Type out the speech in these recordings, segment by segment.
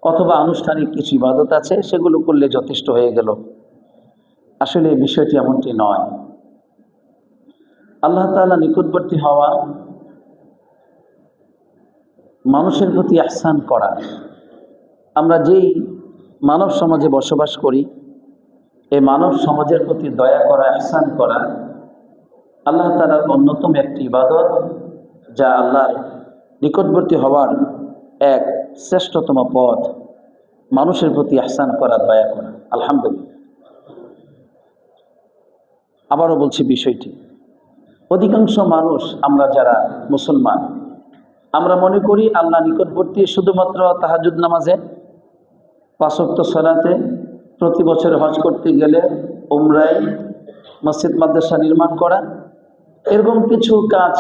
অথবা আনুষ্ঠানিক কিছু ইবাদত আছে, সেগুলো করলে যথেষ্ট হয়ে গেল। আসলে বিষয়টি এমনটি নয়। আল্লাহ তাআলা নিকটবর্তী হওয়া, মানুষের প্রতি ইহসান করা। আমরা যেই মানব সমাজে বসবাস করি, এই মানব সমাজের প্রতি দয়া করা, ইহসান করা আল্লাহ তাআলার অন্যতম একটি ইবাদত, যা আল্লাহর নিকটবর্তী হওয়ার এক শ্রেষ্ঠতম পথ। মানুষের প্রতি ইহসান করা, দয়া করা। আলহামদুলিল্লাহ। আবারও বলছি বিষয়টি, অধিকাংশ মানুষ, আমরা যারা মুসলমান, আমরা মনে করি আল্লাহ নিকটবর্তী শুধুমাত্র তাহাজ্জুদ নামাজে, 5 ওয়াক্ত সালাতে, প্রতি বছর হজ করতে গেলে, উমরায়, মসজিদ মাদ্রাসা নির্মাণ করা, এরকম কিছু কাজ,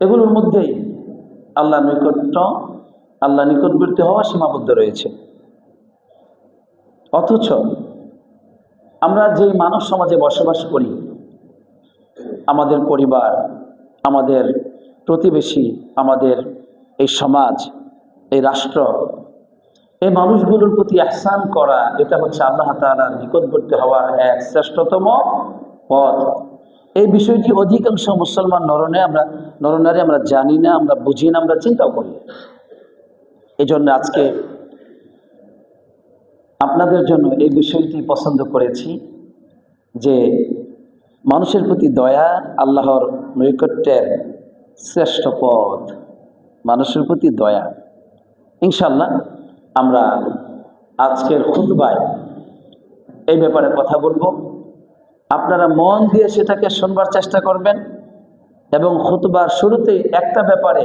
এগুলোর মধ্যেই আল্লাহ নিকটবর্তী হওয়া সীমাবদ্ধ রয়েছে। অথচ আমরা যে মানব সমাজে বসবাস করি, আমাদের পরিবার, আমাদের প্রতিবেশী, আমাদের এই সমাজ, এই রাষ্ট্র, এই মানুষগুলোর প্রতি ইহসান করা, এটা হচ্ছে আল্লাহ তাআলার নিকটবর্তী হওয়ার এক শ্রেষ্ঠতম পথ। এই বিষয়টি অধিকাংশ মুসলমান নরনারী আমরা জানি না, আমরা বুঝি না, আমরা চিন্তাও করি। এই জন্য আজকে আপনাদের জন্য এই বিষয়টি পছন্দ করেছি যে মানুষের প্রতি দয়া আল্লাহর নৈকট্যের শ্রেষ্ঠ পথ। মানুষের প্রতি দয়া, ইনশাআল্লাহ আমরা আজকের খুতবায় এই ব্যাপারে কথা বলবো। আপনারা মন দিয়ে সেটাকে শুনবার চেষ্টা করবেন এবং খুতবার শুরুতেই একটা ব্যাপারে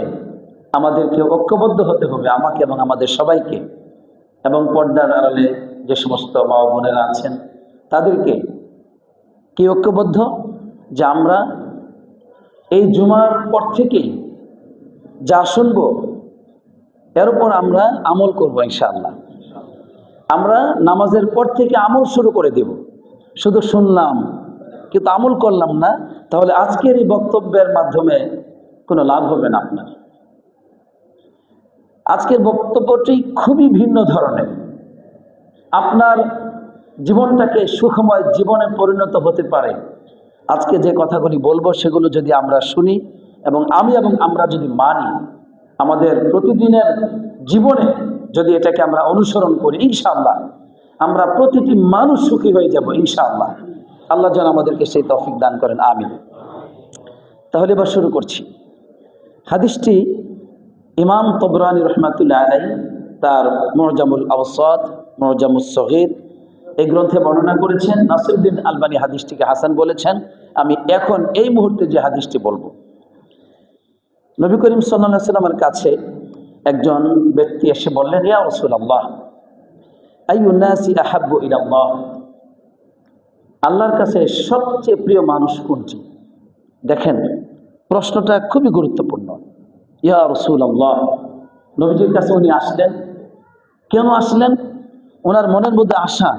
আমাদেরকে ঐক্যবদ্ধ হতে হবে, আমাকে এবং আমাদের সবাইকে, এবং পর্দার আড়ালে যে সমস্ত মা ও বোনেরা আছেন তাদেরকে কি ঐক্যবদ্ধ, যে আমরা এই জুমার পর থেকেই যা শুনব এর উপর আমরা আমল করব ইনশাআল্লাহ। আমরা নামাজের পর থেকে আমল শুরু করে দেব। শুধু শুনলাম কিন্তু আমল করলাম না, তাহলে আজকের এই বক্তব্যের মাধ্যমে কোনো লাভ হবে না আপনার। আজকের বক্তব্যটি খুবই ভিন্ন ধরনের। আপনার জীবনটাকে সুখময় জীবনে পরিণত হতে পারে। আজকে যে কথাগুলি বলবো সেগুলো যদি আমরা শুনি এবং আমরা যদি মানি, আমাদের প্রতিদিনের জীবনে যদি এটাকে আমরা অনুসরণ করি, ইনশাআল্লাহ আমরা প্রতিটি মানুষ সুখী হয়ে যাব ইনশাআল্লাহ। আল্লাহ যেন আমাদেরকে সেই তৌফিক দান করেন, আমিন। তাহলে এবার শুরু করছি। হাদিসটি ইমাম তবরানী রহমাতুল্লাহ আলাইহি তার মুআজামুল আওসাত, মুআজামুস সগীর এই গ্রন্থে বর্ণনা করেছেন। নাসিরউদ্দিন আলবানী হাদিসটিকে হাসান বলেছেন। আমি এখন এই মুহূর্তে যে হাদিসটি বলবো, নবী করিম সাল্লাল্লাহু আলাইহি ওয়াসাল্লামের কাছে একজন ব্যক্তি এসে বললেন, ইয়া রাসূলুল্লাহ, আইয়ুন নাসি আহাব্বু ইলাল্লাহ, আল্লাহর কাছে সবচেয়ে প্রিয় মানুষ কোনটি? দেখেন, প্রশ্নটা খুবই গুরুত্বপূর্ণ। ইয়া রাসূলুল্লাহ, নবীজির কাছে উনি আসলেন। কেন আসলেন? ওনার মনের মধ্যে আশা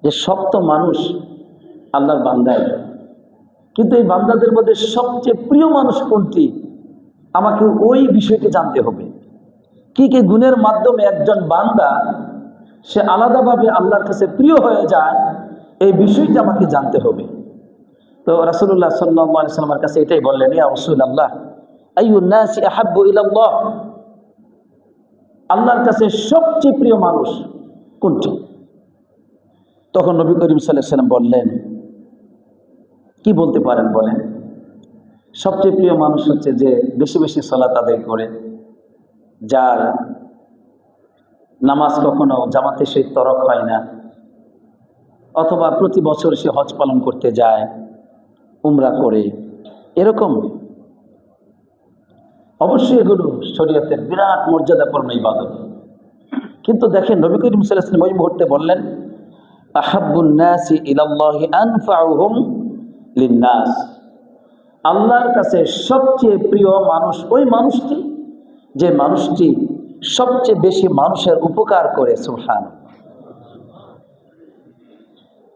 যে সব তো মানুষ আল্লাহর বান্দাই, কিন্তু এই বান্দাদের মধ্যে সবচেয়ে প্রিয় মানুষ কোনটি, আমাকে ওই বিষয়টি জানতে হবে। কি কি গুণের মাধ্যমে একজন বান্দা সে আলাদাভাবে আল্লাহর কাছে প্রিয় হয়ে যায়, এই বিষয়টি আমাকে জানতে হবে। তো রাসূলুল্লাহ সাল্লাল্লাহু আলাইহি ওয়াসাল্লামের কাছে এটাই বললেন, ইয়া রাসূলুল্লাহ, আইয়ুন নাসি আহাব্বু ইলাল্লাহ, আল্লাহর কাছে সবচেয়ে প্রিয় মানুষ কোনটি? তখন নবী করিম সাল্লাল্লাহু আলাইহি ওয়াসাল্লাম বললেন, কি বলতে পারেন বলেন? সবচেয়ে প্রিয় মানুষ হচ্ছে যে বেশি বেশি সালাত আদায় করে, যার নামাজ কখনো জামাতের সহিত তরক হয় না, অথবা প্রতি বছর সে হজ পালন করতে যায়, উমরা করে, এরকম। অবশ্যই এগুলো শরীয়তের বিরাট মর্যাদাপূর্ণ ইবাদত। কিন্তু দেখেন, নবী করিম সাল্লাল্লাহু আলাইহি ওয়াসাল্লাম ওই মুহূর্তে বললেন, আহাব্বুন নাসি ইলাল্লাহি আনফাউহুম লিন্নাস, আল্লাহর কাছে সবচেয়ে প্রিয় মানুষ ওই মানুষটি যে মানুষটি সবচেয়ে বেশি মানুষের উপকার করে। সুবহানাল্লাহ।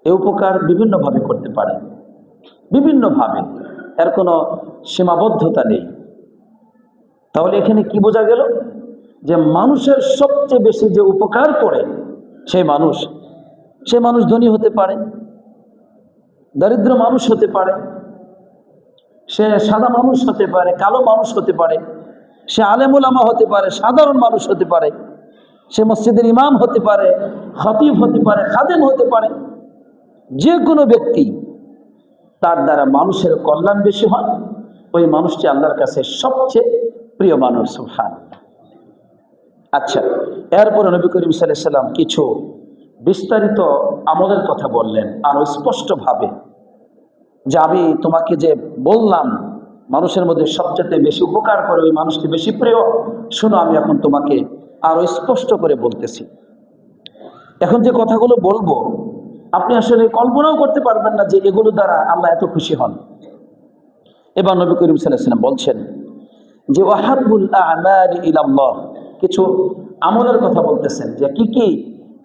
এই উপকার বিভিন্নভাবে করতে পারে, বিভিন্নভাবে, এর কোনো সীমাবদ্ধতা নেই। তাহলে এখানে কি বোঝা গেল? যে মানুষের সবচেয়ে বেশি যে উপকার করে সেই মানুষ ধনী হতে পারে, দরিদ্র মানুষ হতে পারে, সে সাদা মানুষ হতে পারে, কালো মানুষ হতে পারে, সে আলেম উলামা হতে পারে, সাধারণ মানুষ হতে পারে, সে মসজিদের ইমাম হতে পারে, খতিব হতে পারে, খাদেম হতে পারে। যে কোনো ব্যক্তি তার দ্বারা মানুষের কল্যাণ বেশি হয়, ওই মানুষটি আল্লাহর কাছে সবচেয়ে প্রিয় মানুষ। সুবহানাল্লাহ। আচ্ছা, এরপরে নবী করিম সাল্লাল্লাহু আলাইহি ওয়াসাল্লাম কিছু বিস্তারিত আমলের কথা বললেন আরো স্পষ্টভাবে, যে আমি তোমাকে যে বললাম মানুষের মধ্যে সবচেয়ে বেশি উপকার করে ওই মানুষটি বেশি প্রিয়, শোনো আমি এখন তোমাকে আরো স্পষ্ট করে বলতেছি। এখন যে কথাগুলো বলবো আপনি আসলে কল্পনাও করতে পারবেন না যে এগুলো দ্বারা আল্লাহ এত খুশি হন। এবার নবী করিম সাল্লাল্লাহু আলাইহি ওয়াসাল্লাম বলছেন যে ওয়াহাবুল আ'মালি ইলাল্লাহ, কিছু আমলের কথা বলতেছেন যে কি কি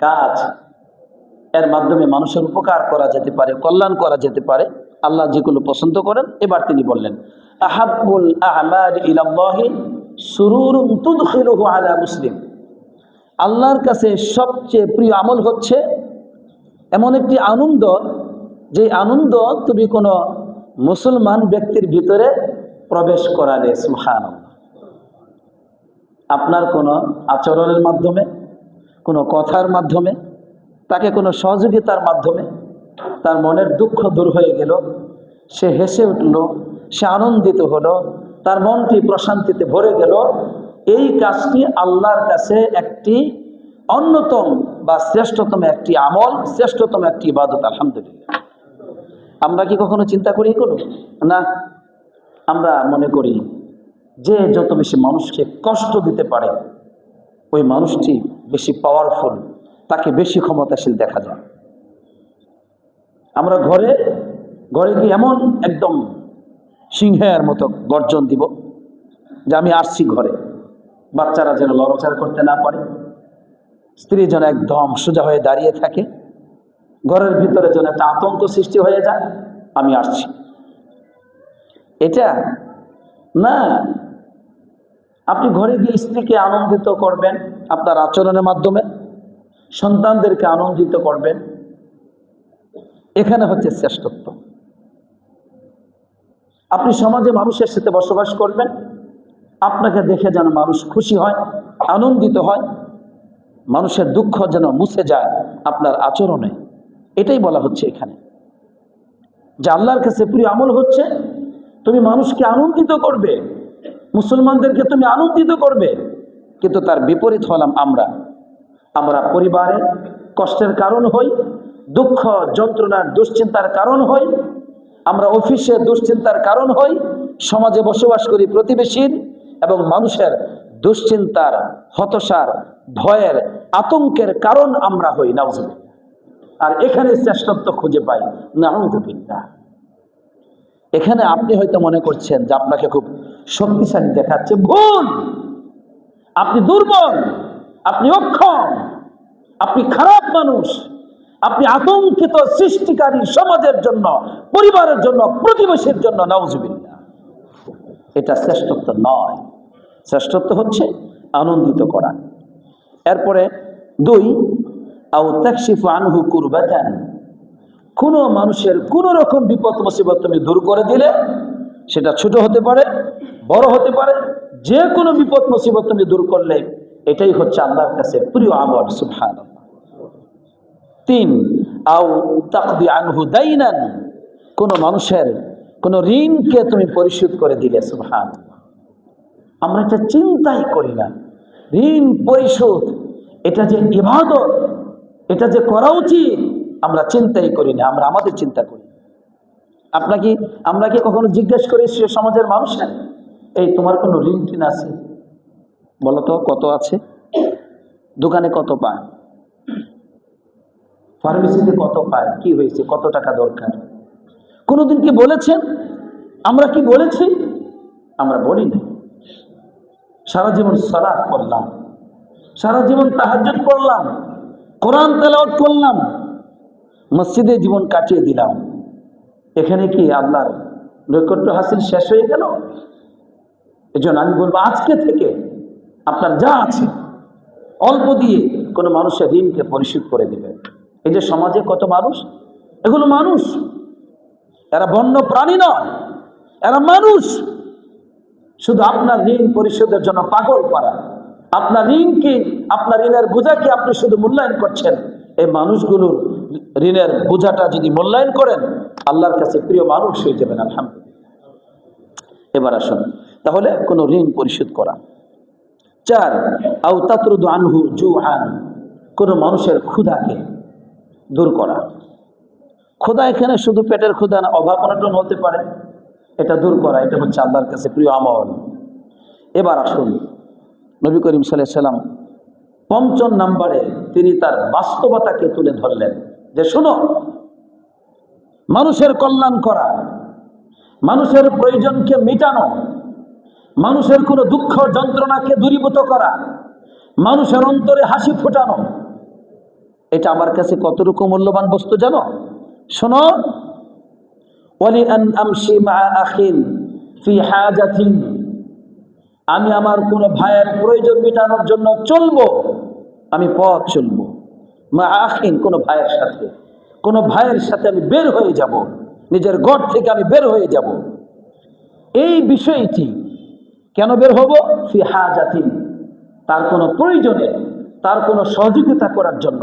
কাজ এর মাধ্যমে মানুষের উপকার করা যেতে পারে, কল্যাণ করা যেতে পারে, আল্লাহ যেগুলো পছন্দ করেন। এবার তিনি বললেন আহাব্বুল আ'মালি ইলাল্লাহি সুরুরুন তুদখিলুহু আলা মুসলিম, আল্লাহর কাছে সবচেয়ে প্রিয় আমল হচ্ছে এমন একটি আনন্দ, যে আনন্দ তুমি কোনো মুসলমান ব্যক্তির ভিতরে প্রবেশ করালে। সুবহানাল্লাহ। আপনার কোনো আচরণের মাধ্যমে, কোনো কথার মাধ্যমে, তাকে কোনো সহযোগিতার মাধ্যমে তার মনের দুঃখ দূর হয়ে গেল, সে হেসে উঠল, সে আনন্দিত হলো, তার মনটি প্রশান্তিতে ভরে গেল, এই কাজটি আল্লাহর কাছে একটি অন্যতম বা শ্রেষ্ঠতম একটি আমল, শ্রেষ্ঠতম একটি ইবাদত। আলহামদুলিল্লাহ। আমরা কি কখনো চিন্তা করি এগুলো? না, আমরা মনে করি যে যত বেশি মানুষকে কষ্ট দিতে পারে ওই মানুষটি বেশি পাওয়ারফুল, তাকে বেশি ক্ষমতাশীল দেখা যায়। আমরা ঘরে গিয়ে এমন একদম সিংহের মতো গর্জন দিব যে আমি আসছি ঘরে, বাচ্চারা যেন লড়াচড়া করতে না পারে, স্ত্রী যেন একদম সোজা হয়ে দাঁড়িয়ে থাকে, ঘরের ভিতরে যেন একটা আতঙ্ক সৃষ্টি হয়ে যায়, আমি আসছি। এটা না, আপনি ঘরে গিয়ে স্ত্রীকে আনন্দিত করবেন আপনার আচরণের মাধ্যমে, সন্তানদেরকে আনন্দিত করবেন, এখানে হচ্ছে শ্রেষ্ঠত্ব। আপনি সমাজে মানুষের সাথে বসবাস করবেন, আপনাকে দেখে যেন মানুষ খুশি হয়, আনন্দিত হয়, মানুষের দুঃখ যেন মুছে যায় আপনার আচরণে। এটাই বলা হচ্ছে এখানে, যে আল্লাহর কাছে প্রিয় আমল হচ্ছে তুমি মানুষকে আনন্দিত করবে, মুসলমানদেরকে তুমি আনন্দিত করবে। কিন্তু তার বিপরীত হলাম আমরা পরিবারে কষ্টের কারণ হই, দুঃখ যন্ত্রণার দুশ্চিন্তার কারণ হই, আমরা অফিসে দুশ্চিন্তার কারণ হই, সমাজে বসবাস করি প্রতিবেশীর এবং মানুষের দুশ্চিন্তার, হতাশার, ভয়ের, আতঙ্কের কারণ আমরা হই। নাউজুবিল্লাহ। আর এখানে শ্রেষ্ঠত্ব খুঁজে পাই। নাউজুবিল্লাহ। এখানে আপনি হয়তো মনে করছেন যে আপনাকে খুব শক্তিশালী দেখাচ্ছে, ভুল। আপনি দুর্বল, আপনি অক্ষম, আপনি খারাপ মানুষ, আপনি আতঙ্কিত সৃষ্টিকারী সমাজের জন্য, পরিবারের জন্য, প্রতিবেশীর জন্য। নাউজুবিল্লাহ। এটা শ্রেষ্ঠত্ব নয়। শ্রেষ্ঠত্ব হচ্ছে আনন্দিত করা। এরপরে 2, আও তাকশিফু আনহু কুরবাতান, কোনো মানুষের কোনো রকম বিপদ মুসিবত তুমি দূর করে দিলে, সেটা ছোট হতে পারে, বড় হতে পারে, যে কোনো বিপদ মুসিবত তুমি দূর করলে, এটাই হচ্ছে আল্লাহর কাছে প্রিয় আমল। সুবহানাল্লাহ। 3, আও তাকদি আনহু দাইনান, কোনো মানুষের কোনো ঋণকে তুমি পরিশোধ করে দিলে। সুবহানাল্লাহ। আমরা এটা চিন্তাই করি না, ঋণ পরিশোধ এটা যে ইবাদত, এটা যে করা উচিত, আমরা চিন্তাই করি না। আমরা আমাদের চিন্তা করি। আমরা কি কখনো জিজ্ঞেস করি সে সমাজের মানুষের, এই তোমার কোনো ঋণ টিন আছে? বলো তো কত আছে? দোকানে কত পায়? ফার্মেসিতে কত পায়? কি হয়েছে? কত টাকা দরকার? কোনোদিন কি বলেছেন? আমরা কি বলেছি? আমরা বলি না। সারা জীবন সালাত পড়লাম, সারা জীবন তাহাজ্জুদ পড়লাম, কোরআন তেলাওয়াত করলাম, মসজিদে জীবন কাটিয়ে দিলাম, এখানে কি আল্লাহর নৈকট্য হাসিল শেষ হয়ে গেল? এজন্য আমি বলবো আজকে থেকে আপনার যা আছে অল্প দিয়ে কোনো মানুষের ঋণকে পরিশোধ করে দিবেন। এই যে সমাজে কত মানুষ, এগুলো মানুষ, এরা বন্য প্রাণী নয়, এরা মানুষ। শুধু আপনার ঋণ পরিশোধের জন্য পাগল পারা, আপনার ঋণকে, আপনার ঋণের বোঝাকে আপনি শুধু মূল্যায়ন করছেন। এই মানুষগুলোর ঋণের বোঝাটা যদি মূল্যায়ন করেন, আল্লাহর কাছে প্রিয় মানুষ হয়ে যাবেন। আলহামদুলিল্লাহ। এবার আসুন, তাহলে কোনো ঋণ পরিশোধ করা। 4, আও তাতরুদু আনহু জুআন, কোনো মানুষের ক্ষুধাকে দূর করা। ক্ষুধা এখানে শুধু পেটের ক্ষুধা না, অভাব অনটন হতে পারে, এটা দূর করা, এটা হচ্ছে আল্লাহর কাছে প্রিয় আমল। এবার আসুন, নবী করিম সাল্লাল্লাহু আলাইহি সাল্লাম ৫ম নম্বরে তিনি তার বাস্তবতাকে তুলে ধরলেন যে শোনো, মানুষের কল্যাণ করা, মানুষের প্রয়োজনকে মেটানো, মানুষের কোনো দুঃখ যন্ত্রণাকে দূরীভূত করা, মানুষের অন্তরে হাসি ফোটানো, এটা আমার কাছে কতটুকু মূল্যবান বস্তু জানো? শোনো, ওয়ালি আন আমশি মা আখিন ফি হাজাতিন, আমি আমার কোনো ভাইয়ের প্রয়োজন মেটানোর জন্য চলবো, আমি পথ চলবো। মা আখিন, কোনো ভাইয়ের সাথে, কোনো ভাইয়ের সাথে আমি বের হয়ে যাব, নিজের ঘর থেকে আমি বের হয়ে যাব। এই বিষয়টি কেন বের হব? ফি হাজাতিন, তার কোনো প্রয়োজনে, তার কোনো সহযোগিতা করার জন্য।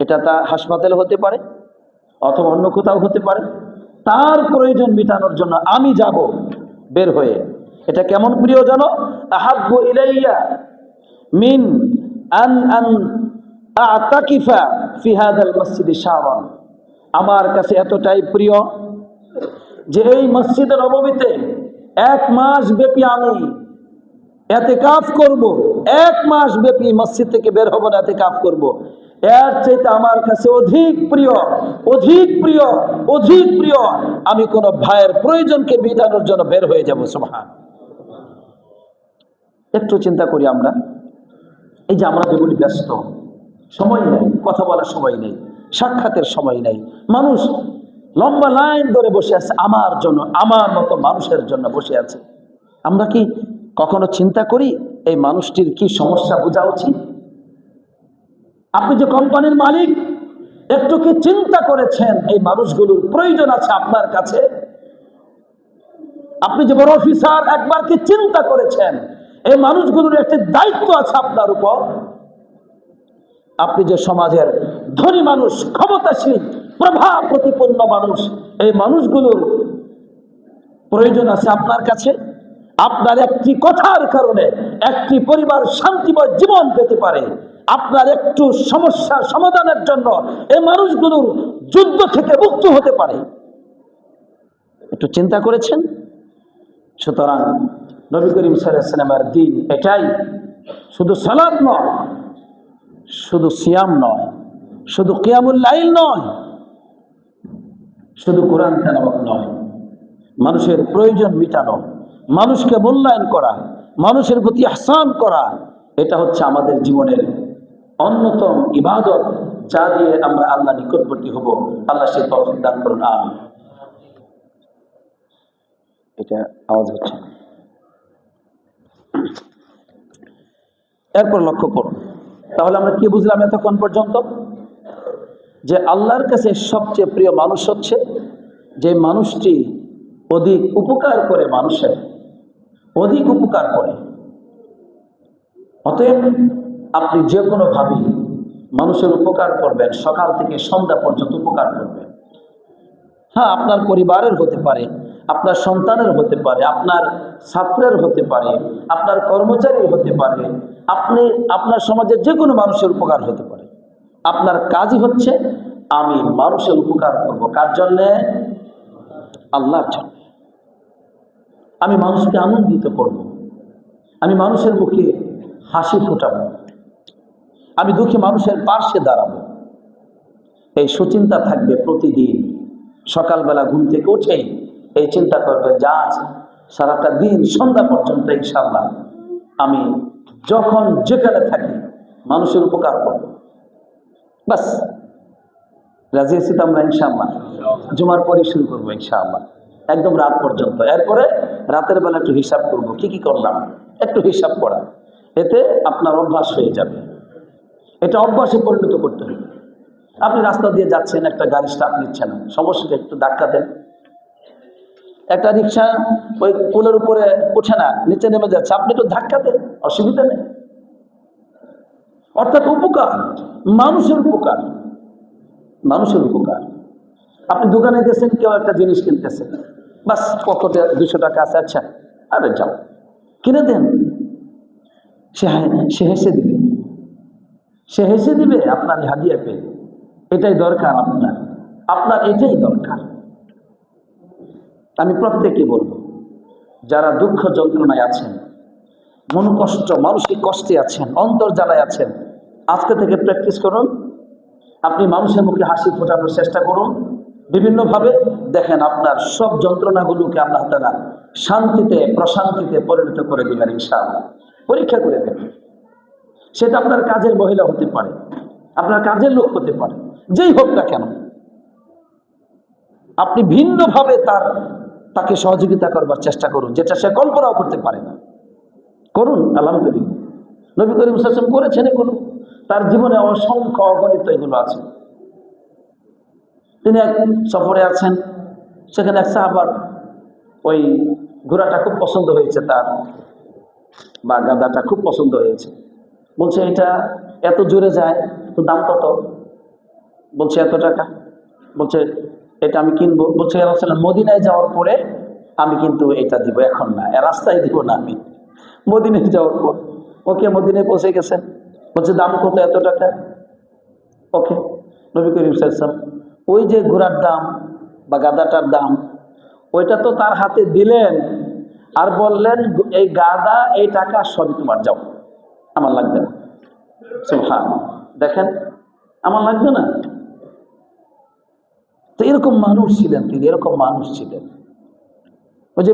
এটা তার হাসপাতালে হতে পারে অথবা অন্য কোথাও হতে পারে, তার প্রয়োজন মেটানোর জন্য আমি যাব বের হয়ে। এটা কেমন প্রিয় জানো? আহাব্বু ইলাইয়া মিন আন আন আতাকিফা ফি হাদাল মসজিদি শাহরান, আমার কাছে এতটাই প্রিয় যে এই মসজিদে নববীতে 1 মাস ব্যাপী আমি এতেকাফ করব, 1 মাস ব্যাপী মসজিদ থেকে বের হব না, এতেকাফ করব। এর চাইতে আমার কাছে অধিক প্রিয়, অধিক প্রিয়, অধিক প্রিয় আমি কোন ভাইয়ের প্রয়োজনকে মেটানোর জন্য বের হয়ে যাব। সুবহান। একটু চিন্তা করি আমরা, এই যে আমরা যেগুলি ব্যস্ত, সময় নেই, কথা বলার সময় নেই, সাক্ষাতের সময় নেই, মানুষ লম্বা লাইন ধরে বসে আছে আমার জন্য, আমার মতো মানুষের জন্য বসে আছে। আমরা কি কখনো চিন্তা করি এই মানুষটির কি সমস্যা বোঝা উচিত? আপনি যে কোম্পানির মালিক, একটু কি চিন্তা করেছেন এই মানুষগুলোর প্রয়োজন আছে আপনার কাছে? আপনি যে বড় অফিসার, একবার কি চিন্তা করেছেন এই মানুষগুলোর একটি দায়িত্ব আছে আপনার উপর? আপনি যে সমাজের ধনী মানুষ, ক্ষমতাশীল, প্রভাব প্রতিপন্ন মানুষ, এই মানুষগুলোর প্রয়োজন আছে আপনার কাছে। আপনার একটি কথার কারণে একটি পরিবার শান্তিময় জীবন পেতে পারে। আপনার একটু সমস্যা সমাধানের জন্য এই মানুষগুলোর যুদ্ধ থেকে মুক্ত হতে পারে। একটু চিন্তা করেছেন? সুতরাং নবী করিম সাল্লাল্লাহু আলাইহি ওয়াসাল্লামের দ্বীন এটাই, শুধু সালাত নয়, শুধু সিয়াম নয়, শুধু কিয়ামুল লাইল নয়, শুধু কোরআন তেলাওয়াত নয়, মানুষের প্রয়োজন মেটানো, মানুষকে মূল্যায়ন করা, মানুষের প্রতি ইহসান করা, এটা হচ্ছে আমাদের জীবনের অন্যতম ইবাদত, যা দিয়ে আমরা আল্লাহ নিকটবর্তী হব। আল্লাহ সে তৌফিক দান করুন, আমিন। এটা আওয়াজ হচ্ছে। এরপর লক্ষ্য করুন, তাহলে আমরা কি বুঝলাম এতক্ষণ পর্যন্ত? যে আল্লাহর কাছে সবচেয়ে প্রিয় মানুষ হচ্ছে যে মানুষটি অধিক উপকার করে, মানুষের অধিক উপকার করে। অতএব আপনি যে কোনো ভাবে মানুষের উপকার করবেন, সকাল থেকে সন্ধ্যা পর্যন্ত উপকার করবেন। হ্যাঁ, আপনার পরিবারের হতে পারে, আপনার সন্তানের হতে পারে, আপনার ছাত্রের হতে পারে, আপনার কর্মচারীর হতে পারে, আপনি আপনার সমাজের যে কোনো মানুষের উপকার হতে পারে। আপনার কাজই হচ্ছে আমি মানুষের উপকার করব। কার জন্যে? আল্লাহর জন্য। আমি মানুষকে আনন্দিত করব, আমি মানুষের মুখে হাসি ফোটাবো, আমি দুঃখী মানুষের পার্শ্বে দাঁড়াবো। এই সুচিন্তা থাকবে প্রতিদিন। সকালবেলা ঘুম থেকে উঠেই এই চিন্তা করবে, যা আছে সারাটা দিন সন্ধ্যা পর্যন্ত ইনশাআল্লাহ আমি যখন যেখানে থাকি মানুষের উপকার করব। বাস, রাজি আছি তো আমরা ইনশাআল্লাহ? জুমার পরে শুরু করবো ইনশাআল্লাহ, একদম রাত পর্যন্ত। এরপরে রাতের বেলা একটু হিসাব করব, কি কি করলাম, একটু হিসাব করা। এতে আপনার অভ্যাস হয়ে যাবে। এটা অভ্যাসে পরিণত করতে হবে। আপনি রাস্তা দিয়ে যাচ্ছেন, একটা গাড়ি স্টার্ট নিচ্ছে না, সমস্যাটা একটু ধাক্কা দেন। একটা রিক্সা ওই পুলের উপরে ওঠে না, নিচে নেমে যাচ্ছে, আপনি একটু ধাক্কা দেন, অসুবিধা নেই। অর্থাৎ উপকার, মানুষের উপকার, মানুষের উপকার। আপনি দোকানে গেছেন, কেউ একটা জিনিস কিনতেছে, বাস পকেটে 200 টাকা আছে, আচ্ছা আরে যাও কিনে দেন। সে হেসে দিবে, সে হেসে দিবে আপনার হাদিয়া পেয়ে। এটাই দরকার আপনার, আপনার এটাই দরকার। আমি প্রত্যেককে বলবো, যারা দুঃখ যন্ত্রণায় আছেন, মনোকষ্ট, মানসিক কষ্টে আছেন, অন্তর জ্বালায় আছেন, আজকে থেকে প্র্যাকটিস করুন। আপনি মানুষের মুখে হাসি ফোটানোর চেষ্টা করুন বিভিন্নভাবে। দেখেন আপনার সব যন্ত্রণাগুলোকে আল্লাহ তাআলা শান্তিতে, প্রশান্তিতে পরিণত করে দিবেন ইনশাআল্লাহ। পরীক্ষা করে দেবেন। সেটা আপনার কাজের মহিলা হতে পারে, আপনার কাজের লোক হতে পারে, যেই হোক না কেন, আপনি ভিন্নভাবে তাকে সহযোগিতা করবার চেষ্টা করুন, যেটা সে কল্পনাও করতে পারে না। করুন, আলহামদুলিল্লাহ। নবী করিম সাল্লাল্লাহু আলাইহি ওয়াসাল্লাম করেছেন এগুলো, তার জীবনে অসংখ্য অগণিত এগুলো আছে। তিনি এক সফরে আছেন, সেখানে এক সাহাবার ওই ঘোড়াটা খুব পছন্দ হয়েছে তার, বা গাদাটা খুব পছন্দ হয়েছে। বলছে এটা এত জোরে যায়, তো দাম কত? বলছে এত টাকা। বলছে এটা আমি কিনবো। বলছে মদিনায় যাওয়ার পরে আমি কিন্তু এটা দিব, এখন না, রাস্তায় দিব না, আমি মদিনায় যাওয়ার পর। ওকে, মদিনায় পৌঁছে গেছেন। বলছে দাম কত? এত টাকা। ওকে, নবী করিম সাল্লাল্লাহু আলাইহি ওয়াসাল্লাম ওই যে ঘোড়ার দাম বা গাদাটার দাম, ওইটা তো তার হাতে দিলেন, আর বললেন এই গাদা, এই টাকা সবই তোমার, যাও, আমার লাগবে না। সুবহানাল্লাহ, দেখেন, আমার লাগবে না। তো এরকম মানুষ ছিলেন তিনি, এরকম মানুষ ছিলেন। ওই যে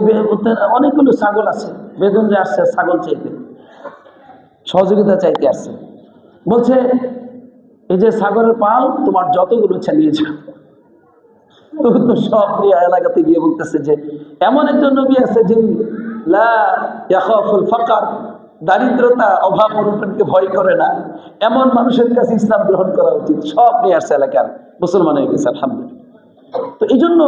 অনেকগুলো ছাগল আছে, বেদুনরা আসছে ছাগল চাইতে, সহযোগিতা চাইতে আসছে। বলছে এই যে ছাগলের পাল, তোমার যতগুলো নিয়ে যাও। তো সব নিয়ে এলাকাতে গিয়ে বলতেছে যে এমন একজন নবী আছে যিনি লা ইয়াখাফুল ফাকর, দারিদ্রতা, অভাব অনটনকে ভয় করে না, এমন মানুষের কাছে ইসলাম গ্রহণ করা উচিত। সব নিয়ে আসছে, এলাকার মুসলমান হয়ে গেছে, আলহামদুলিল্লাহ। তো এই জন্য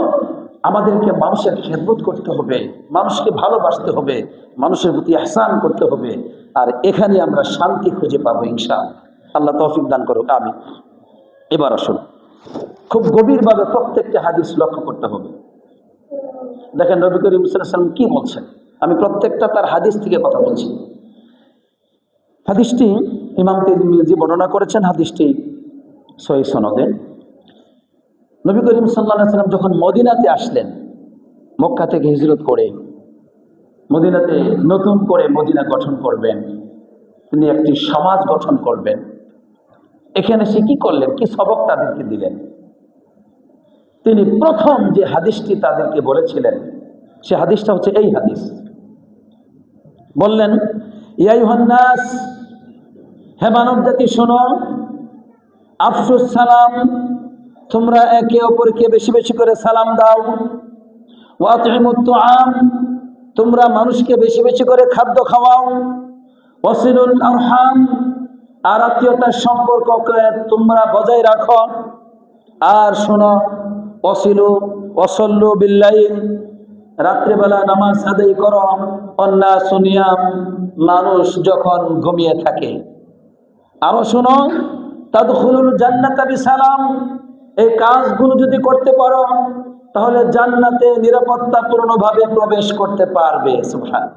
আমাদেরকে মানুষের খেদমত করতে হবে, মানুষকে ভালোবাসতে হবে, মানুষের প্রতি ইহসান করতে হবে, আর এখানে আমরা শান্তি খুঁজে পাবো ইনশাআল্লাহ। আল্লাহ তৌফিক দান করুক, আমিন। এবার আসুন, খুব গভীরভাবে প্রত্যেকটা হাদিস লক্ষ্য করতে হবে। দেখেন নবী করিম সাল্লাল্লাহু আলাইহি ওয়াসাল্লাম কি বলছেন, আমি প্রত্যেকটা তার হাদিস থেকে কথা বলছি। হাদিসটি ইমাম তিরমিজি বর্ণনা করেছেন, হাদিসটি সহিহ সনদে। নবী করিম সাল্লাল্লাহু আলাইহি ওয়াসাল্লাম যখন মদিনাতে আসলেন, মক্কা থেকে হিজরত করে মদিনাতে নতুন করে মদিনা গঠন করবেন, তিনি একটি সমাজ গঠন করবেন। এখানে সে কি করলেন, কি সবক তাদেরকে দিলেন? তিনি প্রথম যে হাদিসটি তাদেরকে বলেছিলেন, সে হাদিসটা হচ্ছে এই হাদিস। বললেন, ইয়া আইয়ুহান নাস, হে মানব জাতি শোনো, আফসুস সালাম, তোমরা একে অপরকে বেশি বেশি করে সালাম দাও। ওয়া আতঈমুত তুআম, তোমরা মানুষকে বেশি বেশি করে খাদ্য খাওয়াও। ওয়াসিলুল আরহাম, আর আত্মীয়তার সম্পর্ককে তোমরা বজায় রাখো। আর শোনো, ওয়াসল্লু বিল্লাইল, রাত্রিবেলা নামাজ আদায় করো। অন্নাসু নিয়াম, মানুষ যখন ঘুমিয়ে থাকে। আরো শোনো, তাদখুলুল জান্নাতা বিসালাম, এই কাজগুলো যদি করতে পারো তাহলে জান্নাতে নিরাপত্তাপূর্ণভাবে প্রবেশ করতে পারবে। সুবহানাল্লাহ।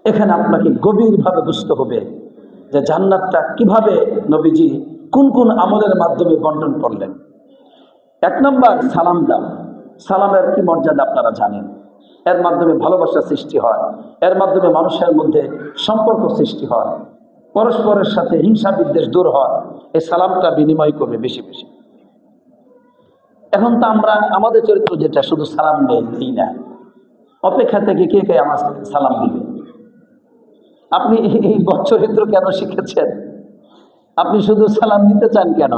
এখানে আপনাকে গভীরভাবে বুঝতে হবে যে জান্নাতটা কিভাবে নবীজি কোন কোন আমলের মাধ্যমে বন্টন করলেন। 1 নম্বর, সালাম দাও। সালামের কি মর্যাদা আপনারা জানেন। এর মাধ্যমে ভালোবাসা সৃষ্টি হয়, এর মাধ্যমে মানুষের মধ্যে সম্পর্ক সৃষ্টি হয়, পরস্পরের সাথে হিংসা বিদ্বেষ দূর হয়। এই সালামটা বিনিময় করবে বেশি বেশি। এখন তো আমরা আমাদের চরিত্র যেটা, শুধু সালাম দেই না, অপেক্ষা থেকে কে কে আমার সালাম দিবে। আপনি এই চরিত্র কেন শিখেছেন? আপনি শুধু সালাম দিতে চান কেন?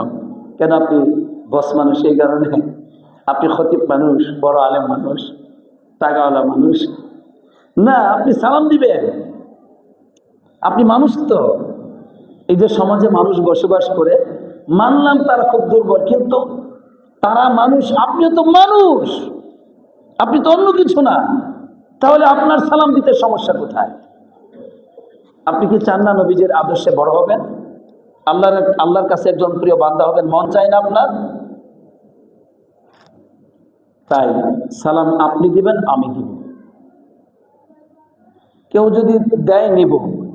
কেন আপনি বস মানুষ, এই কারণে? আপনি খতিব মানুষ, বড় আলেম মানুষ, টাকাওয়ালা মানুষ না, আপনি সালাম দিবেন। আপনি মানুষ তো, এই যে সমাজে মানুষ বসবাস করে, মানলাম তারা খুব দুর্বল, কিন্তু তারা মানুষ, আপনিও তো মানুষ, আপনি তো অন্য কিছু না। তাহলে আপনার সালাম দিতে সমস্যা কোথায়? আপনি কি চান না নবীজির আদর্শে বড় হবেন, আল্লাহর কাছে একজন প্রিয় বান্দা হবেন? মন চায় না আপনার? তাই সালাম আপনি দিবেন, আমি দিব। কেউ যদি দেয় নিব,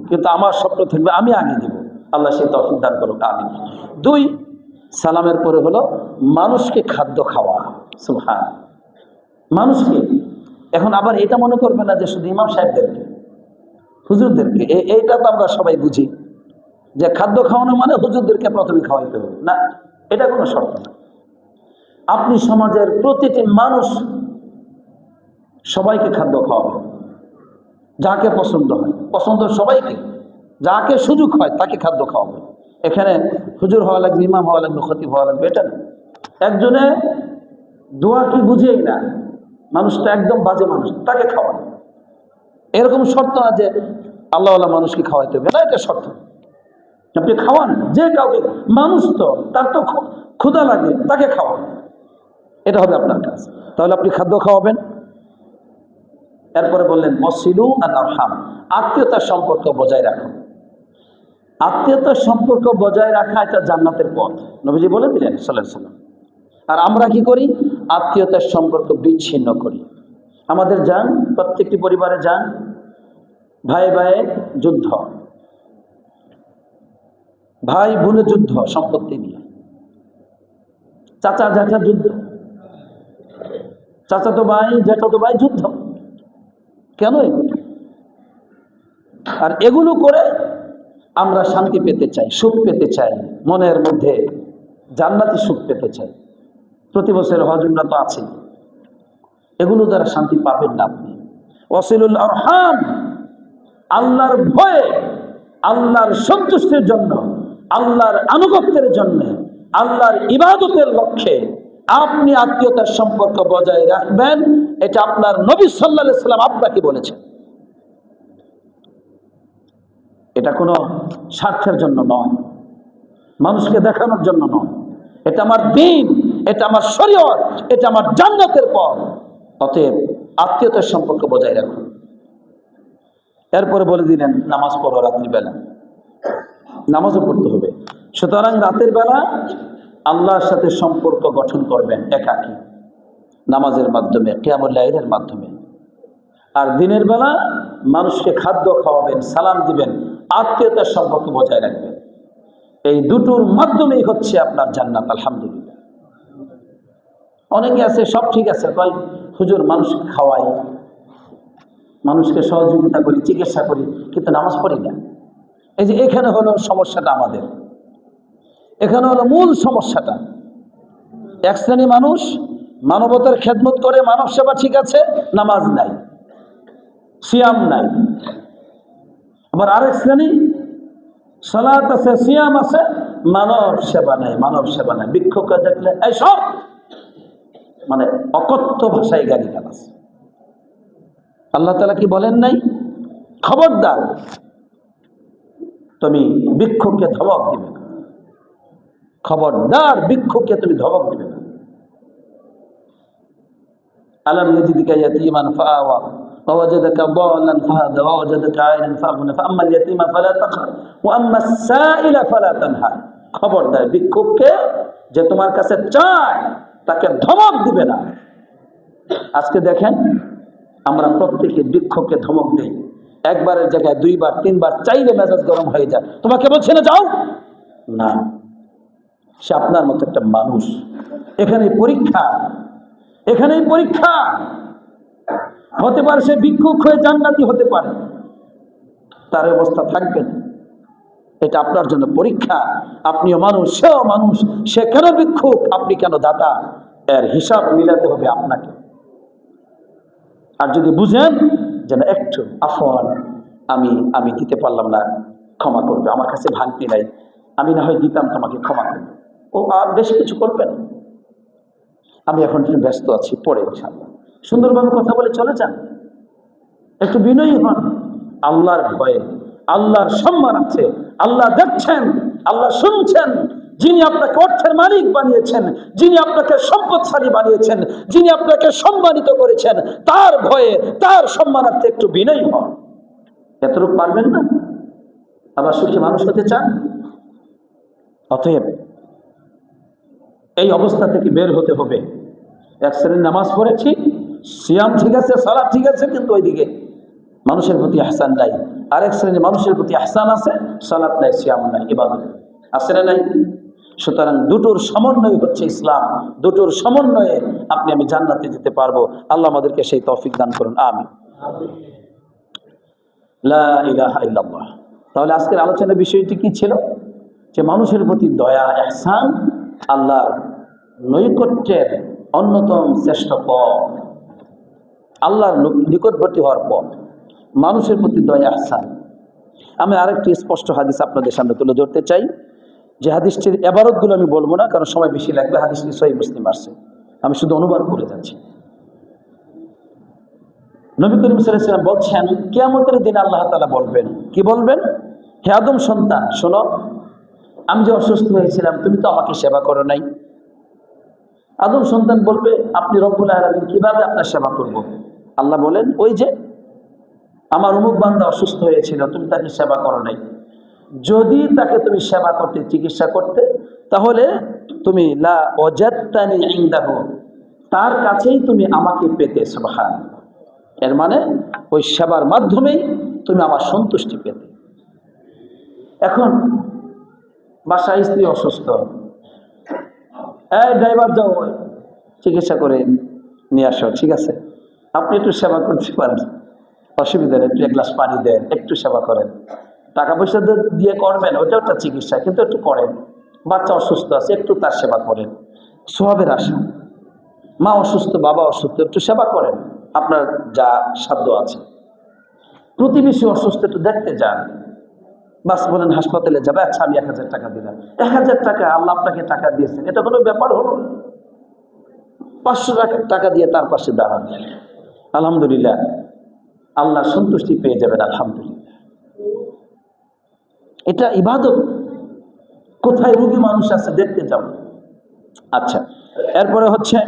কিন্তু আমার স্বপ্ন থাকবে আমি আগে দিব। আল্লাহ সেই তৌফিক দান করুক, আমিন। 2, সালামের পরে হলো মানুষকে খাদ্য খাওয়া। সুবহান, মানুষকে। এখন আবার এটা মনে করবে না যে শুধু ইমাম সাহেবদেরকে, হুজুরদেরকে। এইটা তো আমরা সবাই বুঝি যে খাদ্য খাওয়ানো মানে হুজুরদেরকে প্রথমে খাওয়াইতে হবে, না, এটা কোনো শর্ত না। আপনি সমাজের প্রতিটি মানুষ, সবাইকে খাদ্য খাওয়াবেন, যাকে পছন্দ হয়, পছন্দ সবাইকে, যাকে সুযোগ হয় তাকে খাদ্য খাওয়াবে। এখানে হুজুর হওয়া লাগবে, ইমাম হওয়া লাগবে, খতিব হওয়া লাগবে, এটা না। একজনে দোয়া কি বুঝেই না, মানুষটা একদম বাজে মানুষ, তাকে খাওয়ান। এরকম শর্ত না যে আল্লাহওয়ালা মানুষকে খাওয়াইতে হবে, না, এটা শর্ত। আপনি খাওয়ান যে কাউকে, মানুষ তো, তার তো ক্ষুধা লাগে, তাকে খাওয়ান, এটা হবে আপনার কাজ। তাহলে আপনি খাদ্য খাওয়াবেন। এরপরে বললেন ওয়াসিলু আল আরহাম, আত্মীয়তার সম্পর্ক বজায় রাখুন। আত্মীয়তার সম্পর্ক বজায় রাখা এটা জান্নাতের পথ, নবীজি বলে দিলেন সাল্লাল্লাহু আলাইহি ওয়াসাল্লাম। আর আমরা কি করি? আত্মীয়তার সম্পর্ক বিচ্ছিন্ন করি। আমাদের যান, প্রত্যেকটি পরিবারে যান, ভাই ভাইয়ে যুদ্ধ, ভাই বোনে যুদ্ধ সম্পত্তি নিয়ে, চাচা জ্যাঠা যুদ্ধ, চাচাতো ভাই জ্যাঠাতো ভাই যুদ্ধ। কেন এগুলো? আর এগুলো করে আমরা শান্তি পেতে চাই, সুখ পেতে চাই, মনের মধ্যে জান্নাতি সুখ পেতে চাই। প্রতি বছর হজ উমরা তো আছে, এগুলো দ্বারা শান্তি পাবেন না আপনি। ওয়াসিলুল আরহাম, আল্লাহর ভয়ে, আল্লাহর সন্তুষ্টির জন্য, আল্লাহর আনুগত্যের জন্য, আল্লাহর ইবাদতের লক্ষ্যে আপনি আত্মীয়তার সম্পর্ক বজায় রাখবেন। এটা আপনার নবী সাল্লাল্লাহু আলাইহি সাল্লাম আপনাকে বলেছেন। এটা কোনো স্বার্থের জন্য নয়, মানুষকে দেখানোর জন্য নয়। এটা আমার দ্বীন, এটা আমার শরীয়ত, এটা আমার জান্নাতের পথ। অতএব আত্মীয়তার সম্পর্ক বজায় রাখুন। এরপরে বলে দিলেন নামাজ পড়ো রাত্রিবেলা, নামাজও পড়তে হবে। সুতরাং রাতের বেলা আল্লাহর সাথে সম্পর্ক গঠন করবেন একাকী, নামাজের মাধ্যমে, কিয়ামুল লাইলের মাধ্যমে। আর দিনের বেলা মানুষকে খাদ্য খাওয়াবেন, সালাম দিবেন, আত্মীয়তার সম্পর্ক বজায় রাখবেন। এই দুটোর মাধ্যমেই হচ্ছে আপনার জান্নাত। আলহামদুলিল্লাহ। অনেকে আছে সব ঠিক আছে, কয় হুজুর মানুষকে খাওয়াই, মানুষকে সহযোগিতা করি, চিকিৎসা করি, কিন্তু নামাজ পড়ি না। এই যে এখানে হলো সমস্যাটা আমাদের, এখানে হলো মূল সমস্যাটা। এক শ্রেণী মানুষ মানবতার খেদমত করে, মানব সেবা ঠিক আছে, নামাজ নাই, সিয়াম নাই। আবার আরেক শ্রেণী সালাত আছে, সিয়াম আছে, মানব সেবা নাই, মানব সেবা নাই। বিক্ষোভকে দেখলে এইসব মানে অকথ্য ভাষায় গালি গালাজ। আল্লাহ তাআলা কি বলেন নাই? খবরদার তুমি বিক্ষোভকে ধমক দিবে না, খবরদার বিক্ষোভকে তুমি ধমক দিবে না। আলাম ইয়াজিদকা ইয়াতীমান ফাআওয়া ووجدك ضالا فهدى ووجدك عائلا فأغنى فأما اليتيم فلا تقهر وأما السائل فلا تنهر। খবরদার বিক্ষোভকে, যে তোমার কাছে চায় তাকে ধমক দিবে না। আজকে দেখেন আমরা প্রত্যেকে বিক্ষোভকে ধমক দেই, একবারের জায়গায় দুইবার তিনবার চাইলে মেজাজ গরম হয়ে যায়। তোমাকে বলছে না যাও, না, সে আপনার মতো একটা মানুষ। এখানেই পরীক্ষা, এখানেই পরীক্ষা। হতে পারে সে ভিক্ষুক হয়ে জান্নাতি হতে পারে, তার অবস্থা থাকবে না। এটা আপনার জন্য পরীক্ষা। আপনিও মানুষ, সেও মানুষ। সে কেন ভিক্ষুক, আপনি কেন দাতা, এর হিসাব মিলাতে হবে আপনাকে। আর যদি বুঝেন যে না একটু আফওয়ান, আমি দিতে পারলাম না, ক্ষমা করবে, আমার কাছে ভাঙতি নাই, আমি না হয় দিতাম, তোমাকে ক্ষমা করবে, ও আর বেশ কিছু করবেন, আমি এখন একটু ব্যস্ত আছি, পরে ইনশাআল্লাহ, সুন্দরভাবে কথা বলে চলে যান। একটু বিনয়ী হন, আল্লাহর ভয়ে, আল্লাহর সম্মান আছে, আল্লাহ দেখছেন, আল্লাহ শুনছেন। যিনি আপনাকে অর্থের মালিক বানিয়েছেন, যিনি আপনাকে সম্পদশালী বানিয়েছেন, যিনি আপনাকে সম্মানিত করেছেন, তার ভয়ে, তার সম্মানার্থে একটু বিনয়ী হন। এতটুকু পারবেন না? আবার সুখী মানুষ হতে চান? অতএব এই অবস্থা থেকে বের হতে হবে। এক শ্রেণীর নামাজ পড়েছি, সিয়াম ঠিক আছে, সালাত ঠিক আছে, কিন্তু ওইদিকে মানুষের প্রতি আহসান নাই। আরেক শ্রেণীর মানুষের প্রতি আহসান আছে, সালাত নাই, সিয়াম নাই, ইবাদত আছে না নাই? সুতরাং দুটোর সমন্বয় হচ্ছে ইসলাম। দুটোর সমন্বয়ে আপনি আমি জান্নাতে যেতে পারবো। আল্লাহ আমাদেরকে সেই তৌফিক দান করুন, আমিন। লা ইলাহা ইল্লাল্লাহ। তাহলে আজকের আলোচনার বিষয়টি কি ছিল? যে মানুষের প্রতি দয়া, ইহসান আল্লাহর নৈকট্যের অন্যতম শ্রেষ্ঠ পথ, আল্লাহর নিকটবর্তী হওয়ার পথ, মানুষের প্রতি দয়া, ইহসান। আমি আরেকটি স্পষ্ট হাদিস আপনাদের সামনে তুলে ধরতে চাই, যে হাদিসটির ইবারতগুলো আমি বলবো না, কারণ সময় বেশি লাগবে। হাদিসটি সহিহ মুসলিম আসছে, আমি শুধু অনুবাদ করে যাচ্ছি। নবী করিম সাল্লাল্লাহু আলাইহি ওয়াসাল্লাম বলছেন, কিয়ামতের দিন আল্লাহ তাআলা বলবেন, কি বলবেন? হে আদম সন্তান, শোনো, আমি যে অসুস্থ হয়েছিলাম, তুমি তো আমাকে সেবা করো নাই। আদম সন্তান বলবে, আপনি রব্বুল আলামিন, কিভাবে আপনার সেবা করব? আল্লাহ বলেন, ওই যে আমার অমুক বান্দা অসুস্থ হয়েছিল, তুমি তাকে সেবা করো নাই। যদি তাকে তুমি সেবা করতে, চিকিৎসা করতে, তাহলে তুমি লা ওয়াজাদতানি ইনদাহু, তার কাছেই তুমি আমাকে পেতে। সুবহানাল্লাহ। এর মানে ওই সেবার মাধ্যমেই তুমি আমার সন্তুষ্টি পেতে। এখন বাসায় স্ত্রী অসুস্থ, এই ড্রাইভার যাও চিকিৎসা করে নিয়ে আসো, ঠিক আছে, আপনি একটু সেবা করতে পারেন, অসুবিধা নেই, একটু এক গ্লাস পানি দেন, একটু সেবা করেন, টাকা পয়সা দিয়ে করবেন, ওইটা একটা চিকিৎসা, কিন্তু একটু করেন। বাচ্চা অসুস্থ আছে, একটু তার সেবা করেন, সোয়াবের আশা। মা অসুস্থ, বাবা অসুস্থ, একটু সেবা করেন আপনার যা সাধ্য আছে। প্রতিবেশী অসুস্থ, একটু দেখতে যান। বাস বলেন হাসপাতালে যাবে, আচ্ছা আমি 1000 টাকা দিলাম। 1000 টাকা, আল্লাহ আপনাকে টাকা দিয়েছেন, এটা কোনো ব্যাপার হলো? 500 টাকা দিয়ে তার পাশে দাঁড়ান, আলহামদুলিল্লাহ, আল্লাহ সন্তুষ্টি পেয়ে যাবেন, আলহামদুলিল্লাহ। এটা ইবাদত। কোথায় রোগী মানুষ আছে দেখতে যাও। আচ্ছা, এরপরে হচ্ছে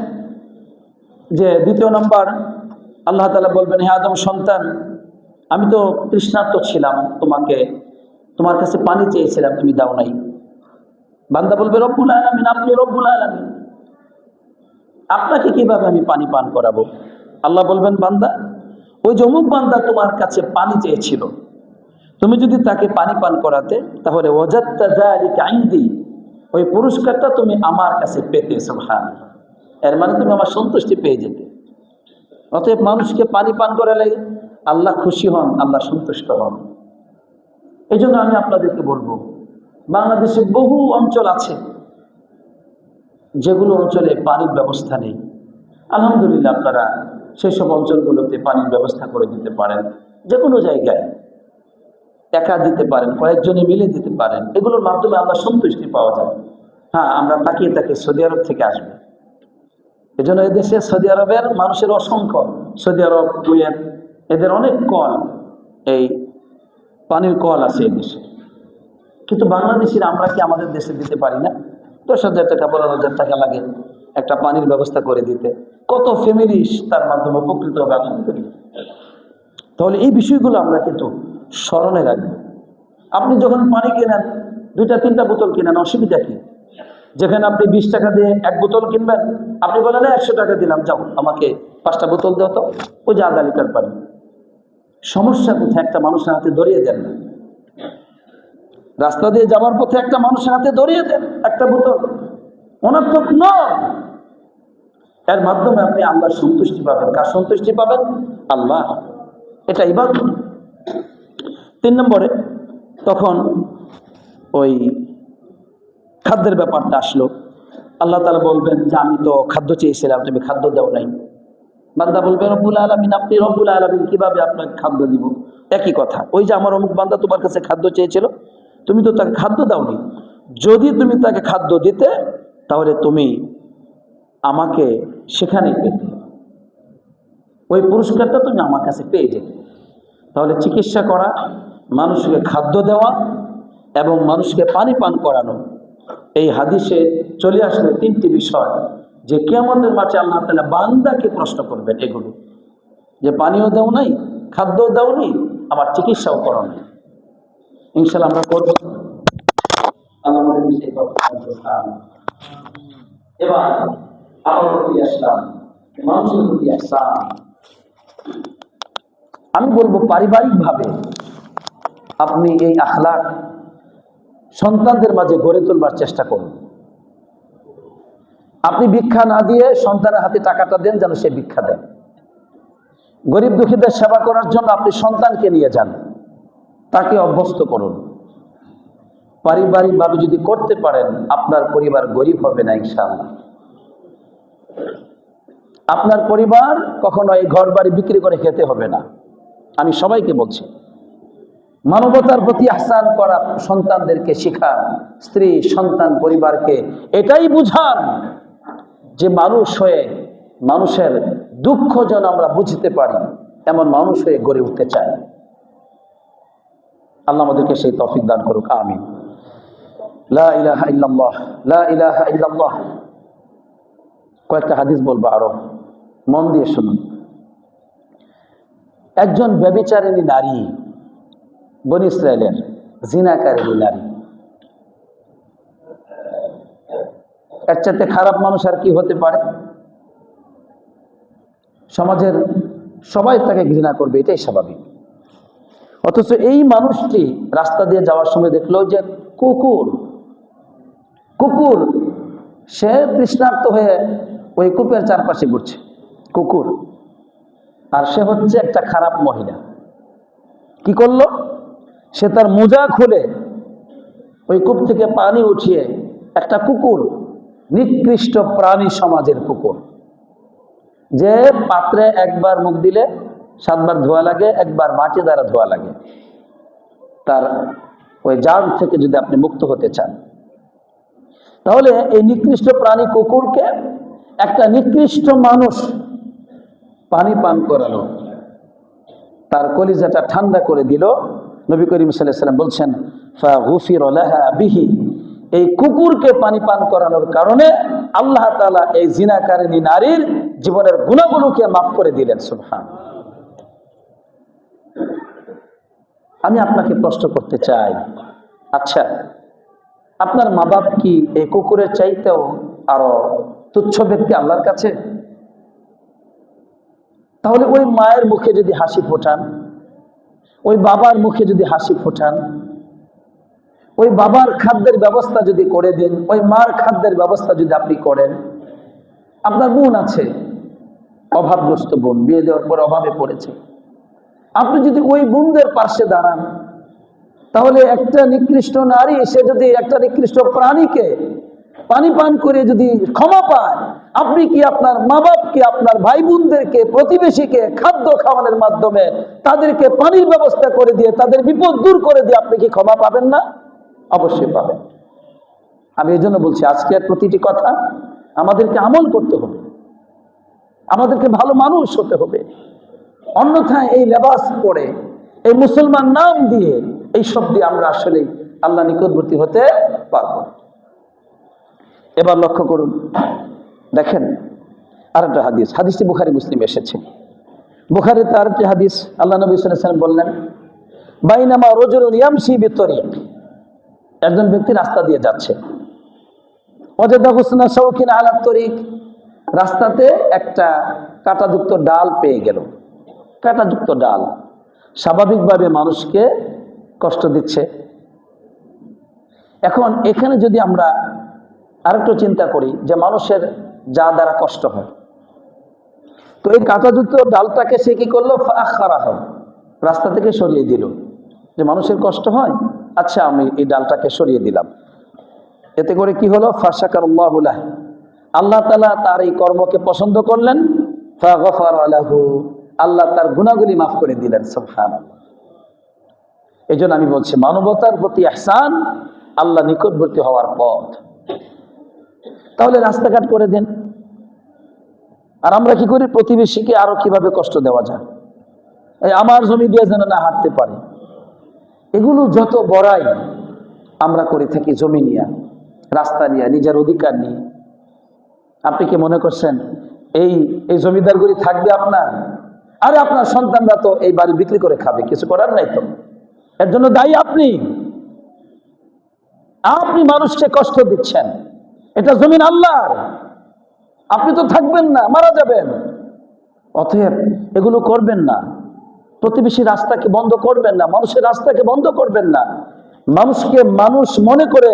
যে দ্বিতীয় নম্বর, আল্লাহ তাআলা বলবেন, হে আদম সন্তান, আমি তো তৃষ্ণার্ত ছিলাম, তোমার কাছে পানি চেয়েছিলাম, তুমি দাও নাই। বান্দা বলবে, রব্বুল আলামিন, আপনি রব্বুল আলামিন, আপনাকে কিভাবে আমি পানি পান করাবো? আল্লাহ বলবেন, বান্দা, ওই যে অমুক বান্দা তোমার কাছে পানি চেয়েছিল, তুমি যদি তাকে পানি পান করাতে, তাহলে ওয়াজাদতা যালিকা ইনদি, ওই পুরস্কারটা তুমি আমার কাছে পেতে। সুবহানাল্লাহ। এর মানে তুমি আমার সন্তুষ্টি পেয়ে যেতে। অতএব মানুষকে পানি পান করালে আল্লাহ খুশি হন, আল্লাহ সন্তুষ্ট হন। এই জন্য আমি আপনাদেরকে বলবো, বাংলাদেশে বহু অঞ্চল আছে যেগুলো অঞ্চলে পানির ব্যবস্থা নেই। আলহামদুলিল্লাহ, আপনারা সেই সব অঞ্চলগুলোতে পানির ব্যবস্থা করে দিতে পারেন। যে কোনো জায়গায় একা দিতে পারেন, কয়েকজনে মিলে দিতে পারেন, এগুলোর মাধ্যমে আমরা সন্তুষ্টি পাওয়া যায়। হ্যাঁ, আমরা তাকিয়ে সৌদি আরব থেকে আসবে। এই জন্য এদেশে সৌদি আরবের মানুষের অসংখ্য, সৌদি আরব, কুয়েত, এদের অনেক কল, এই পানির কল আছে এই দেশে। কিন্তু বাংলাদেশিরা আমরা কি আমাদের দেশে দিতে পারি না? 10,000 টাকা, 15,000 টাকা লাগে একটা পানির ব্যবস্থা করে দিতে। কত ফ্যামিলি তার মাধ্যমে উপকৃত হবে, আলহামদুলিল্লাহ। তাহলে এই বিষয়গুলো আমরা কিন্তু স্মরণে রাখবো। আপনি যখন পানি কেনেন, 2-3টা বোতল কেনেন, অসুবিধা কি? যেখানে আপনি 20 টাকা দিয়ে 1 বোতল কিনবেন, আপনি বলেন 100 টাকা দিলাম, যাও আমাকে 5টা বোতল দাও তো, ওই যে আধা লিটার পানি। সমস্যা কোথায়? একটা মানুষের হাতে ধরিয়ে দেন না। রাস্তা দিয়ে যাওয়ার পথে একটা মানুষের হাতে ধরিয়ে দেন একটা বোতল, অনর্থক নয়। এর মাধ্যমে আপনি আল্লাহর সন্তুষ্টি পাবেন। কার সন্তুষ্টি পাবেন? আল্লাহ। এটা ইবাদত। 3 নম্বরে তখন ওই খাদ্যের ব্যাপারটা আসলো। আল্লাহ তাআলা বলবেন যে, আমি তো খাদ্য চেয়েছিলাম, তুমি খাদ্য দাও নাই। বান্দা বলবে, রব্বুল আলামিন, আপনি রব্বুল আলামিন, কিভাবে আপনাকে খাদ্য দিব? একই কথা, ওই যে আমার অমুক বান্দা তোমার কাছে খাদ্য চেয়েছিল, তুমি তো তাকে খাদ্য দাওনি। যদি তুমি তাকে খাদ্য দিতে, তাহলে তুমি আমাকে সেখানেই পেতে, ওই পুরস্কারটা তুমি আমার কাছে পেয়ে যেতে। তাহলে চিকিৎসা করা, মানুষকে খাদ্য দেওয়া এবং মানুষকে পানি পান করানো। এই হাদিসে চলে আসলে তিনটি বিষয়, যে কিয়ামতের মাঠে আল্লাহ তাআলা বান্দাকে প্রশ্ন করবেন এগুলো, যে পানিও দাও নাই, খাদ্যও দাওনি, আমার চিকিৎসাও করো নাই। ইনশাআল্লাহ আমরা করবো। আল্লাহ আমাদের সেই তৌফিক দান করুন। এবার আমার প্রতি আসলাম, মানুষের প্রতি আসলাম। আমি বলবো পারিবারিকভাবে আপনি এই আখলাক সন্তানদের মাঝে গড়ে তোলবার চেষ্টা করুন। আপনি ভিক্ষা না দিয়ে সন্তানের হাতে টাকাটা দেন, যেন সে ভিক্ষা দেন। গরিব দুঃখীদের সেবা করার জন্য আপনি সন্তানকে নিয়ে যান, তাকে অভ্যস্ত করুন। পারিবারিকভাবে যদি করতে পারেন, আপনার পরিবার গরিব হবে না ইনশাআল্লাহ। আপনার পরিবার কখনো এই ঘর বাড়ি বিক্রি করে খেতে হবে না। আমি সবাইকে বলছি, মানবতার প্রতি আহসান করা সন্তানদেরকে শিখান, স্ত্রী সন্তান পরিবারকে এটাই বুঝান যে মানুষ হয়ে মানুষের দুঃখ যেন আমরা বুঝতে পারি, এমন মানুষ হয়ে গড়ে উঠতে চাই। আল্লাহ আমাদেরকে সেই তৌফিক দান করুক, আমিন। লা ইলাহা ইল্লাল্লাহ, লা ইলাহা ইল্লাল্লাহ। কয়েকটা হাদিস বলবো, আরো মন দিয়ে শুনুন। একজন ব্যভিচারিণী নারী, বনী ইসরায়েলের জিনাকারিণী নারী, এর চাইতে খারাপ মানুষ আর কি হতে পারে? সমাজের সবাই তাকে ঘৃণা করবে, এটাই স্বাভাবিক। অথচ এই মানুষটি রাস্তা দিয়ে যাওয়ার সময় দেখলো যে কুকুর সে তৃষ্ণার্ত হয়ে ওই কূপের চারপাশে ঘুরছে, কুকুর। আর সে হচ্ছে একটা খারাপ মহিলা। কি করলো? সে তার মোজা খুলে ওই কূপ থেকে পানি উঠিয়ে একটা কুকুর, নিকৃষ্ট প্রাণী সমাজের কুকুর, যে পাত্রে একবার মুখ দিলে 7 বার ধোয়া লাগে, একবার মাটি দ্বারা ধোয়া লাগে, তার ওই জার্ম থেকে যদি আপনি মুক্ত হতে চান, তাহলে এই নিকৃষ্ট প্রাণী কুকুরকে একটা নিকৃষ্ট মানুষ পানি পান করালো, তার কলিজাটা ঠান্ডা করে দিল। নবী করিম সাল্লাল্লাহু আলাইহি ওয়াসাল্লাম বলছেন, ফাগুফিরা লাহা বিহি, এই কুকুরকে পানি পান করানোর কারণে আল্লাহ তাআলা এই জিনাকারিণী নারীর জীবনের গুনাহগুলোকে মাফ করে দিলেন। সুবহানাল্লাহ। আমি আপনাকে প্রশ্ন করতে চাই, আচ্ছা আপনার মা বাপ কি এই কুকুরের চাইতেও আরো তুচ্ছ ব্যক্তি আল্লাহর কাছে? তাহলে ওই মায়ের মুখে যদি হাসি ফোটান, ওই বাবার মুখে যদি হাসি ফোটান, ওই বাবার খাদ্যের ব্যবস্থা যদি করে দেন, ওই মার খাদ্যের ব্যবস্থা যদি আপনি করেন, আপনার বোন আছে, অভাবগ্রস্ত বোন, বিয়ে দেওয়ার পর অভাবে পড়েছে, আপনি যদি ওই বোনদের পাশে দাঁড়ান, তাহলে একটা নিকৃষ্ট নারী সে যদি একটা নিকৃষ্ট প্রাণীকে পানি পান করে যদি ক্ষমা পায়, আপনি কি আপনার মা বাপকে, আপনার ভাই বোনদেরকে, প্রতিবেশীকে খাদ্য খাওয়ানোর মাধ্যমে তাদেরকে পানির ব্যবস্থা করে দিয়ে তাদের বিপদ দূর করে দিয়ে আপনি কি ক্ষমা পাবেন না? অবশ্যই পাবেন। আমি এই জন্য বলছি, আজকের প্রতিটি কথা আমাদেরকে আমল করতে হবে, আমাদেরকে ভালো মানুষ হতে হবে। অন্যথায় এই লেবাস পরে, এই মুসলমান নাম দিয়ে, এই সব দিয়ে আমরা আসলে আল্লাহ নিকটবর্তী হতে পারবো। এবার লক্ষ্য করুন, দেখেন আরেকটা হাদিস, হাদিসটি বুখারী মুসলিম এসেছে। বুখারীতে আরেকটি হাদিস, আল্লাহ নবী সাল্লাল্লাহু আলাইহি ওয়াসাল্লাম বললেন, বাইনামা রাজুলুন ইয়ামশি বিতরিক, একজন ব্যক্তি রাস্তা দিয়ে যাচ্ছে, ওয়াজাদা হুসনা শাওকিন আলা তরিক, রাস্তাতে একটা কাঁটাযুক্ত ডাল পেয়ে গেল। কাঁটাযুক্ত ডাল স্বাভাবিকভাবে মানুষকে কষ্ট দিচ্ছে। এখন এখানে যদি আমরা আরেকটু চিন্তা করি যে মানুষের যা দ্বারা কষ্ট হয়, তো এই কাঁটাযুক্ত ডালটাকে সে কি করলো? ফাআখারাহু, রাস্তা থেকে সরিয়ে দিল। যে মানুষের কষ্ট হয়, আচ্ছা আমি এই ডালটাকে সরিয়ে দিলাম। এতে করে কি হলো? ফাশাকারাল্লাহু লাহু, আল্লাহ তাআলা তার এই কর্মকে পছন্দ করলেন। ফাগফারা লাহু, আল্লাহ তার গুনাহগুলি মাফ করে দিলেন। সুবহানাল্লাহ। এই জন্য আমি বলছি, মানবতার প্রতি ইহসান আল্লাহ নিকটবর্তী হওয়ার পথ। তাহলে রাস্তাঘাট করে দেন। আর আমরা কি করি? প্রতিবেশীকে আরো কিভাবে কষ্ট দেওয়া যায়, এই আমার জমি দিয়ে যেন না হাঁটতে পারে, এগুলো যত বড়াই আমরা করে থাকি জমি নিয়ে, রাস্তা নিয়ে, নিজের অধিকার নিয়ে। আপনি কি মনে করছেন এই এই জমিদারগুলি থাকবে আপনার? আরে আপনার সন্তানরা তো এই বাড়ি বিক্রি করে খাবে, কিছু করার নাই তো। এর জন্য দায়ী আপনি। আপনি মানুষকে কষ্ট দিচ্ছেন। এটা জমিন আল্লাহর, আপনি তো থাকবেন না, মারা যাবেন। অতএব এগুলো করবেন না। প্রতিবেশী রাস্তাকে বন্ধ করবেন না, মানুষের রাস্তাকে বন্ধ করবেন না। মানুষকে মানুষ মনে করে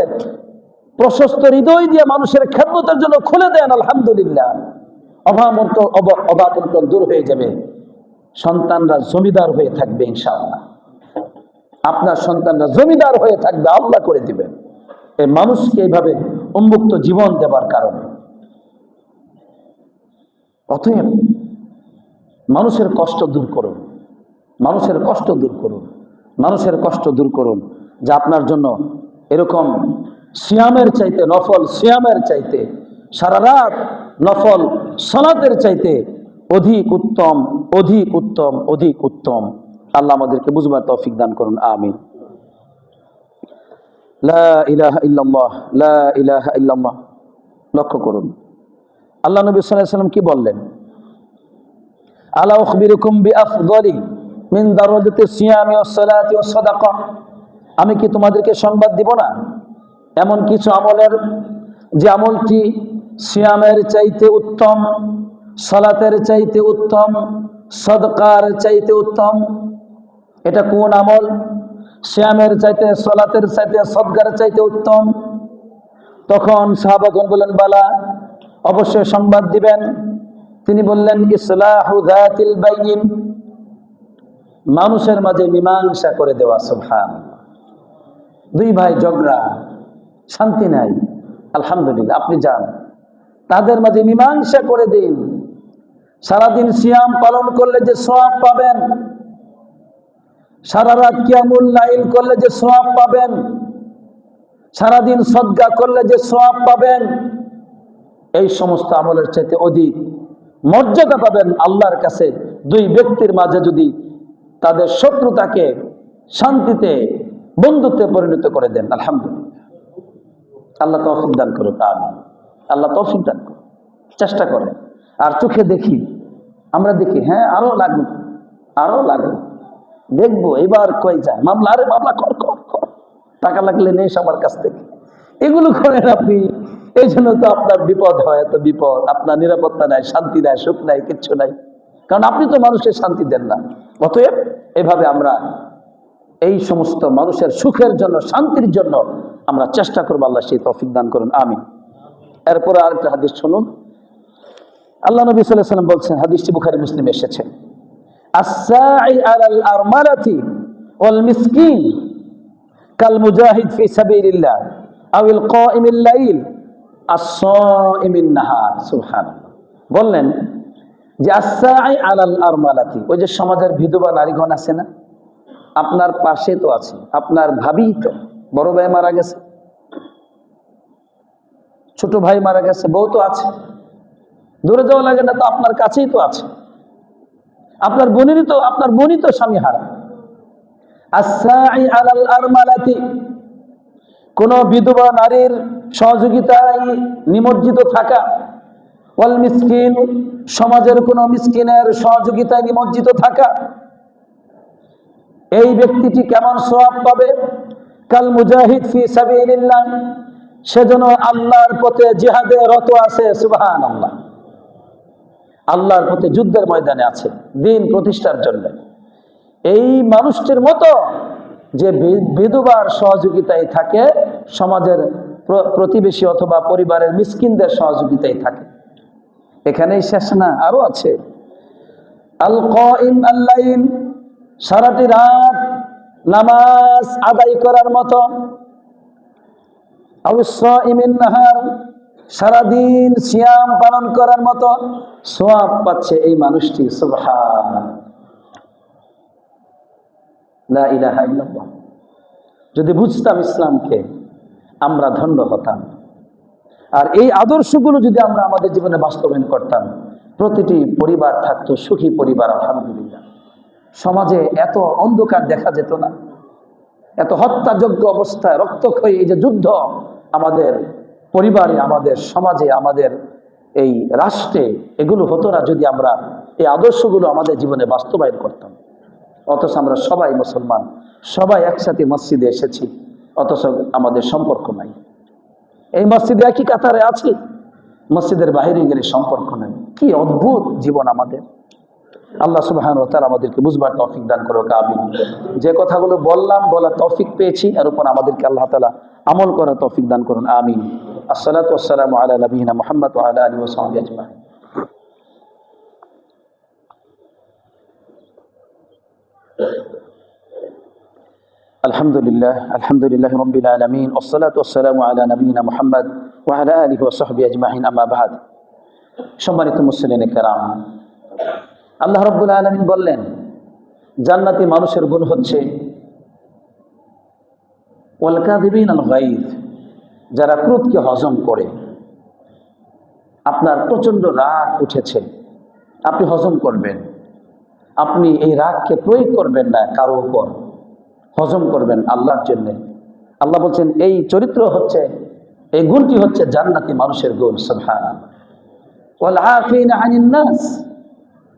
প্রশস্ত হৃদয় দিয়ে মানুষের খেদমতের জন্য খুলে দেন, আলহামদুলিল্লাহ। অভাব দূর হয়ে যাবে, সন্তানরা জমিদার হয়ে থাকবে ইনশাআল্লাহ। আপনার সন্তানরা জমিদার হয়ে থাকবে, আল্লাহ করে দিবেন এই মানুষকে এইভাবে উন্মুক্ত জীবন দেবার কারণে। অতএব মানুষের কষ্ট দূর করুন, মানুষের কষ্ট দূর করুন, মানুষের কষ্ট দূর করুন। যা আপনার জন্য এরকম সিয়ামের চাইতে, নফল সিয়ামের চাইতে, সারা রাত নফল সালাতের চাইতে অধিক উত্তম, অধিক উত্তম, অধিক উত্তম। আল্লাহ আমাদেরকে বুঝবার তৌফিক দান করুন, আমিন। লা ইলাহা ইল্লাল্লাহ, লা ইলাহা ইল্লাল্লাহ। লক্ষ্য করুন আল্লাহ নবী সাল্লাল্লাহু আলাইহি ওয়াসাল্লাম কি বললেন? আলা উখবিরুকুম বিআফদালি মিন দারাজাতি সিয়ামি ওয়াস সালাতি ওয়াস সাদাকা। আমি কি তোমাদেরকে সংবাদ দিব না এমন কিছু আমলের, যে আমলটি সিয়ামের চাইতে উত্তম, সালাতের চাইতে উত্তম, সদকার চাইতে উত্তম। এটা কোন আমল? সিয়ামের চাইতে, সালাতের চাইতে, সদকার চাইতে উত্তম। তখন সাহাবাগণ বললেন, বালা, অবশ্যই সংবাদ দিবেন। তিনি বললেন, ইসলাহু যাতিল বাইন, মানুষের মাঝে মীমাংসা করে দেওয়া। সুবহানাল্লাহ। দুই ভাই ঝগড়া, শান্তি নাই, আলহামদুলিল্লাহ, আপনি যান তাদের মাঝে মীমাংসা করে দিন। সারাদিন সিয়াম পালন করলে যে সওয়াব পাবেন, সারা রাত কিয়ামুল লাইল করলে যে সওয়াব পাবেন, সারাদিন সদকা করলে যে সওয়াব পাবেন, এই সমস্ত আমলের চাইতে অধিক মর্যাদা পাবেন আল্লাহর কাছে দুই ব্যক্তির মাঝে যদি তাদের শত্রুতাকে শান্তিতে, বন্ধুত্বে পরিণত করে দেন। আলহামদুলিল্লাহ, আল্লাহ তৌফিক দান করুন, আমিন। আল্লাহ তৌফিক দান করুন। চেষ্টা করেন। আর চোখে দেখি, আমরা দেখি, হ্যাঁ আরো লাগুক, আরো লাগুক, দেখবো এবার কই যায় মামলা, আরে মামলা কর কর কর, টাকা লাগলে নেই সবার কাছ থেকে। এগুলো করেন আপনি, এই জন্য তো আপনার বিপদ হয়, এত বিপদ। আপনার নিরাপত্তা নাই, শান্তি নাই, সুখ নাই, কিচ্ছু নাই, কারণ আপনি তো মানুষের শান্তি দেন না। অতএব এভাবে আমরা এই সমস্ত মানুষের সুখের জন্য, শান্তির জন্য আমরা চেষ্টা করবো। আল্লাহ সেই তৌফিক দান করুন, আমিন। এরপরে আরেকটা হাদিস শুনুন। আল্লাহ নবী সাল্লাল্লাহু আলাইহি ওয়াসাল্লাম বলছেন, হাদিসটি বুখারী মুসলিমে এসেছে, আস-সাঈ আলাল আরমালাতি ওয়াল মিসকিন কাল মুজাহিদ ফি সাবিলিল্লাহ আওয়াল কাইমিল লাইল আস-সাইমিন নাহার। সুবহানাল্লাহ। বললেন যে আস-সাঈ আলাল আরমালাতি, ওই যে সমাজের বিধবা নারীগণ আছে না, আপনার পাশে তো আছে, আপনার ভাবি তো, বড় ভাই মারা গেছে, ছোট ভাই মারা গেছে, বউ তো আছে, দূরে যাওয়া লাগে না তো, আপনার কাছেই তো আছে। আপনার বোনই তো স্বামী হারা। আস-সাঈ আলাল আরমালাতি, কোন বিধবা নারীর সহযোগিতায় নিমজ্জিত থাকা, ওয়াল মিসকিন, সমাজের কোন মিসকিনের সহযোগিতায় নিমজ্জিত থাকা, এই ব্যক্তিটি কেমন সওয়াব পাবে? কাল মুজাহিদ ফি সাবিলিল্লাহ, সেজন্য আল্লাহর পথে জিহাদে রত আছে। সুবহানাল্লাহ। আল্লাহর পথে যুদ্ধের ময়দানে আছে দিন প্রতিষ্ঠার জন্য। এই মানুষটির মতো যে বিধবার সহযোগিতায় থাকে, সমাজের প্রতিবেশী অথবা পরিবারের মিসকিনদের সহযোগিতায় থাকে। এখানেই শেষ না, আরো আছে। আল কাইম আল লাইল, সারাটি রাত নামাজ আদায় করার মতো। আস-সাইমিন নাহার, সারাদিন সিয়াম পালন করার মতো সওয়াব পাচ্ছে এই মানুষটি। সুবহানাল্লাহ, লা ইলাহা ইল্লাল্লাহ। যদি বুঝতাম ইসলামকে, আমরা ধন্য হতাম। আর এই আদর্শগুলো যদি আমরা আমাদের জীবনে বাস্তবায়ন করতাম, প্রতিটি পরিবার থাকতো সুখী পরিবার, আলহামদুলিল্লাহ। সমাজে এত অন্ধকার দেখা যেত না। এত হত্যাযোগ্য অবস্থায় রক্তক্ষয়ী এই যে যুদ্ধ আমাদের পরিবারে, আমাদের সমাজে, আমাদের এই রাষ্ট্রে, এগুলো হতো না যদি আমরা এই আদর্শগুলো আমাদের জীবনে বাস্তবায়ন করতাম। অথচ আমরা সবাই মুসলমান, সবাই একসাথে মসজিদে এসেছি, অথচ আমাদের সম্পর্ক নাই। এই মসজিদে একই কাতারে আছি, মসজিদের বাইরে গেলে সম্পর্ক নেই। কি অদ্ভুত জীবন আমাদের। আল্লাহ সুবহানাহু ওয়া তাআলা আমাদেরকে বুঝবার তৌফিক দান করুক, আমিন। যে কথাগুলো বললাম, বলার তৌফিক পেয়েছি, এর উপর আমাদেরকে আল্লাহ তাআলা আমল করার তৌফিক দান করুন, আমিন। আসসালাতু ওয়াসসালামু আলা নবিয়িনা মুহাম্মদ ওয়া আলা আলিহি ওয়া সাহবিহি আজমাইন। আলহামদুলিল্লাহ রাব্বিল আলামিন, ওয়াসসালাতু ওয়াসসালামু আলা নবিয়িনা মুহাম্মদ ওয়া আলা আলিহি ওয়া সাহবিহি আজমাইন, আম্মা বা'দ। সম্মানিত মুসলিমিন কিরাম, আল্লাহ রাব্বুল আলামিন বললেন, জান্নাতি মানুষের গুণ হচ্ছে ওয়াল কাযিবিন আল গায়জ, যারা ক্রোধকে হজম করে। আপনার প্রচন্ড রাগ উঠেছে, আপনি হজম করবেন। আপনি এই রাগকে প্রয়োগ করবেন না কারো উপর, হজম করবেন আল্লাহর জন্য। আল্লাহ বলছেন এই চরিত্র হচ্ছে, এই গুণটি হচ্ছে জান্নাতি মানুষের গুণ। সুবহানাল্লাহ। ওয়াল আফিনা আনিন নাস,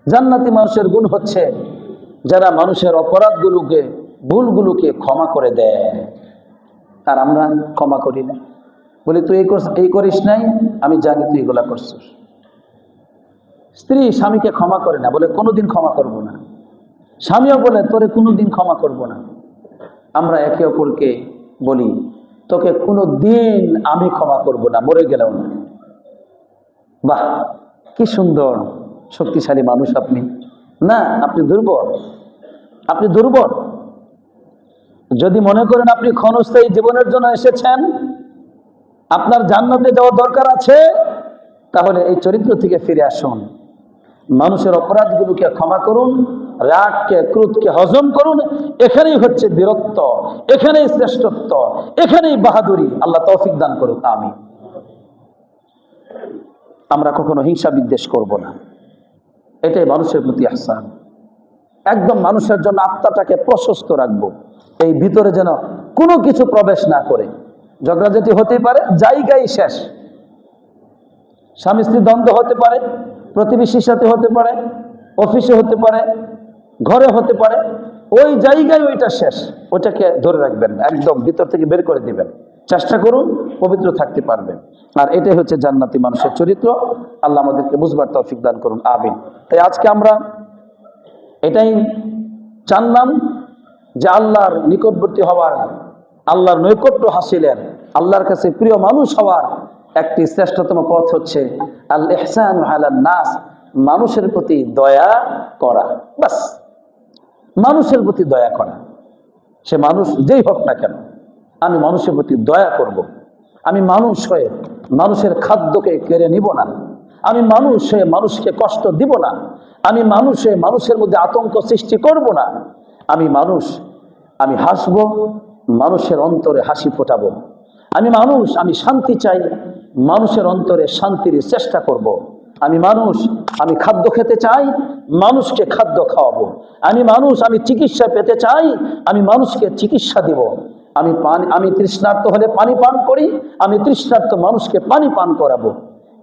জান্নাতি মানুষের গুণ হচ্ছে যারা মানুষের অপরাধগুলোকে, ভুলগুলোকে ক্ষমা করে দেয়। আর আমরা ক্ষমা করি না, বলি তুই এই করিস নাই, আমি জানি তুই এগুলা করছিস। স্ত্রী স্বামীকে ক্ষমা করে না, বলে কোনোদিন ক্ষমা করব না। স্বামীও বলে তোরে কোনোদিন ক্ষমা করব না। আমরা একে অপরকে বলি তোকে কোনোদিন আমি ক্ষমা করব না, মরে গেলেও না। বাহ, কি সুন্দর শক্তিশালী মানুষ আপনি। না, আপনি দুর্বল, আপনি দুর্বল। যদি মনে করেন আপনি ক্ষণস্থায়ী জীবনের জন্য এসেছেন, আপনার জান্নাতে যাওয়ার দরকার আছে, তাহলে এই চরিত্র থেকে ফিরে আসুন। মানুষের অপরাধগুলোকে ক্ষমা করুন, রাগকে, ক্রোধকে হজম করুন। এখানেই হচ্ছে বীরত্ব, এখানেই শ্রেষ্ঠত্ব, এখানেই বাহাদুরি। আল্লাহ তৌফিক দান করুক, আমিন। আমরা কখনো হিংসা বিদ্বেষ করব না, এটাই মানুষের প্রতি ইহসান। একদম মানুষের জন্য আত্মাটাকে প্রশস্ত রাখবো, এই ভিতরে যেন কোনো কিছু প্রবেশ না করে। ঝগড়াঝাটি হতে পারে, জায়গায় শেষ। স্বামী স্ত্রী দ্বন্দ্ব হতে পারে, প্রতিবেশীর সাথে হতে পারে, অফিসে হতে পারে, ঘরে হতে পারে, ওই জায়গায় ওইটা শেষ। ওটাকে ধরে রাখবেন না, একদম ভিতর থেকে বের করে দিবেন। চেষ্টা করুন পবিত্র থাকতে পারবেন। আর এটাই হচ্ছে জান্নাতি মানুষের চরিত্র। আল্লাহ আমাদেরকে বুঝবার তৌফিক দান করুন, আমিন। তাই আজকে আমরা এটাই জানলাম যে আল্লাহর নিকটবর্তী হওয়ার, আল্লাহর নৈকট্য হাসিলের, আল্লাহর কাছে প্রিয় মানুষ হওয়ার একটি শ্রেষ্ঠতম পথ হচ্ছে আল ইহসানু আলান নাস, মানুষের প্রতি দয়া করা। বাস, মানুষের প্রতি দয়া করা। সে মানুষ যেই হোক না কেন, আমি মানুষের প্রতি দয়া করব। আমি মানুষ হয়ে মানুষের খাদ্যকে কেড়ে নিব না। আমি মানুষ হয়ে মানুষকে কষ্ট দিব না। আমি মানুষ হয়ে মানুষের মধ্যে আতঙ্ক সৃষ্টি করব না। আমি মানুষ, আমি হাসবো, মানুষের অন্তরে হাসি ফোটাবো। আমি মানুষ, আমি শান্তি চাই, মানুষের অন্তরে শান্তির চেষ্টা করব। আমি মানুষ, আমি খাদ্য খেতে চাই, মানুষকে খাদ্য খাওয়াবো। আমি মানুষ, আমি চিকিৎসা পেতে চাই, আমি মানুষকে চিকিৎসা দিব। আমি তৃষ্ণার্ত হলে পানি পান করি, আমি তৃষ্ণার্ত মানুষকে পানি পান করাবো।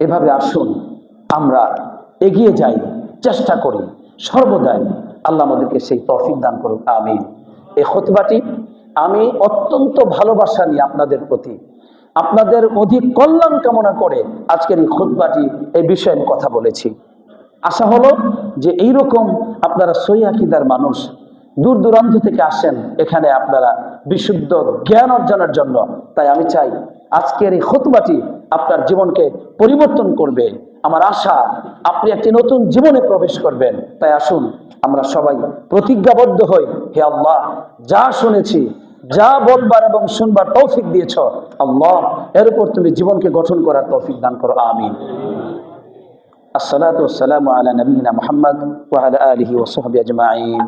এভাবে আসুন আমরা এগিয়ে যাই, চেষ্টা করি সর্বদাই। আল্লাহ আমাদেরকে সেই তৌফিক দান করুন, আমিন। এই খুতবাটি আমি অত্যন্ত ভালোবাসা নিয়ে আপনাদের প্রতি, আপনাদের অধিক কল্যাণ কামনা করে আজকের এই খুতবাটি, এই বিষয়ে আমি কথা বলেছি। আশা হলো যে এইরকম আপনারা সহিহ আকীদার মানুষ দূর দূরান্ত থেকে আসেন এখানে আপনারা বিশুদ্ধ জ্ঞান অর্জনের জন্য। তাই আমি চাই আজকের এই খুতবাটি আপনার জীবনকে পরিবর্তন করবে। আমার আশা আপনি একটি নতুন জীবনে প্রবেশ করবেন। তাই আসুন আমরা সবাই প্রতিজ্ঞাবদ্ধ হই, হে আল্লাহ, যা শুনেছি, যা বলবার এবং শুনবার তৌফিক দিয়েছ আল্লাহ, এর উপর তুমি জীবনকে গঠন করার তৌফিক দান করো, আমিন। আসসালাতু ওয়াসসালামু আলা নবিয়িনা মুহাম্মদ ওয়া আলা আলিহি ওয়া সাহবিহি আজমাইন।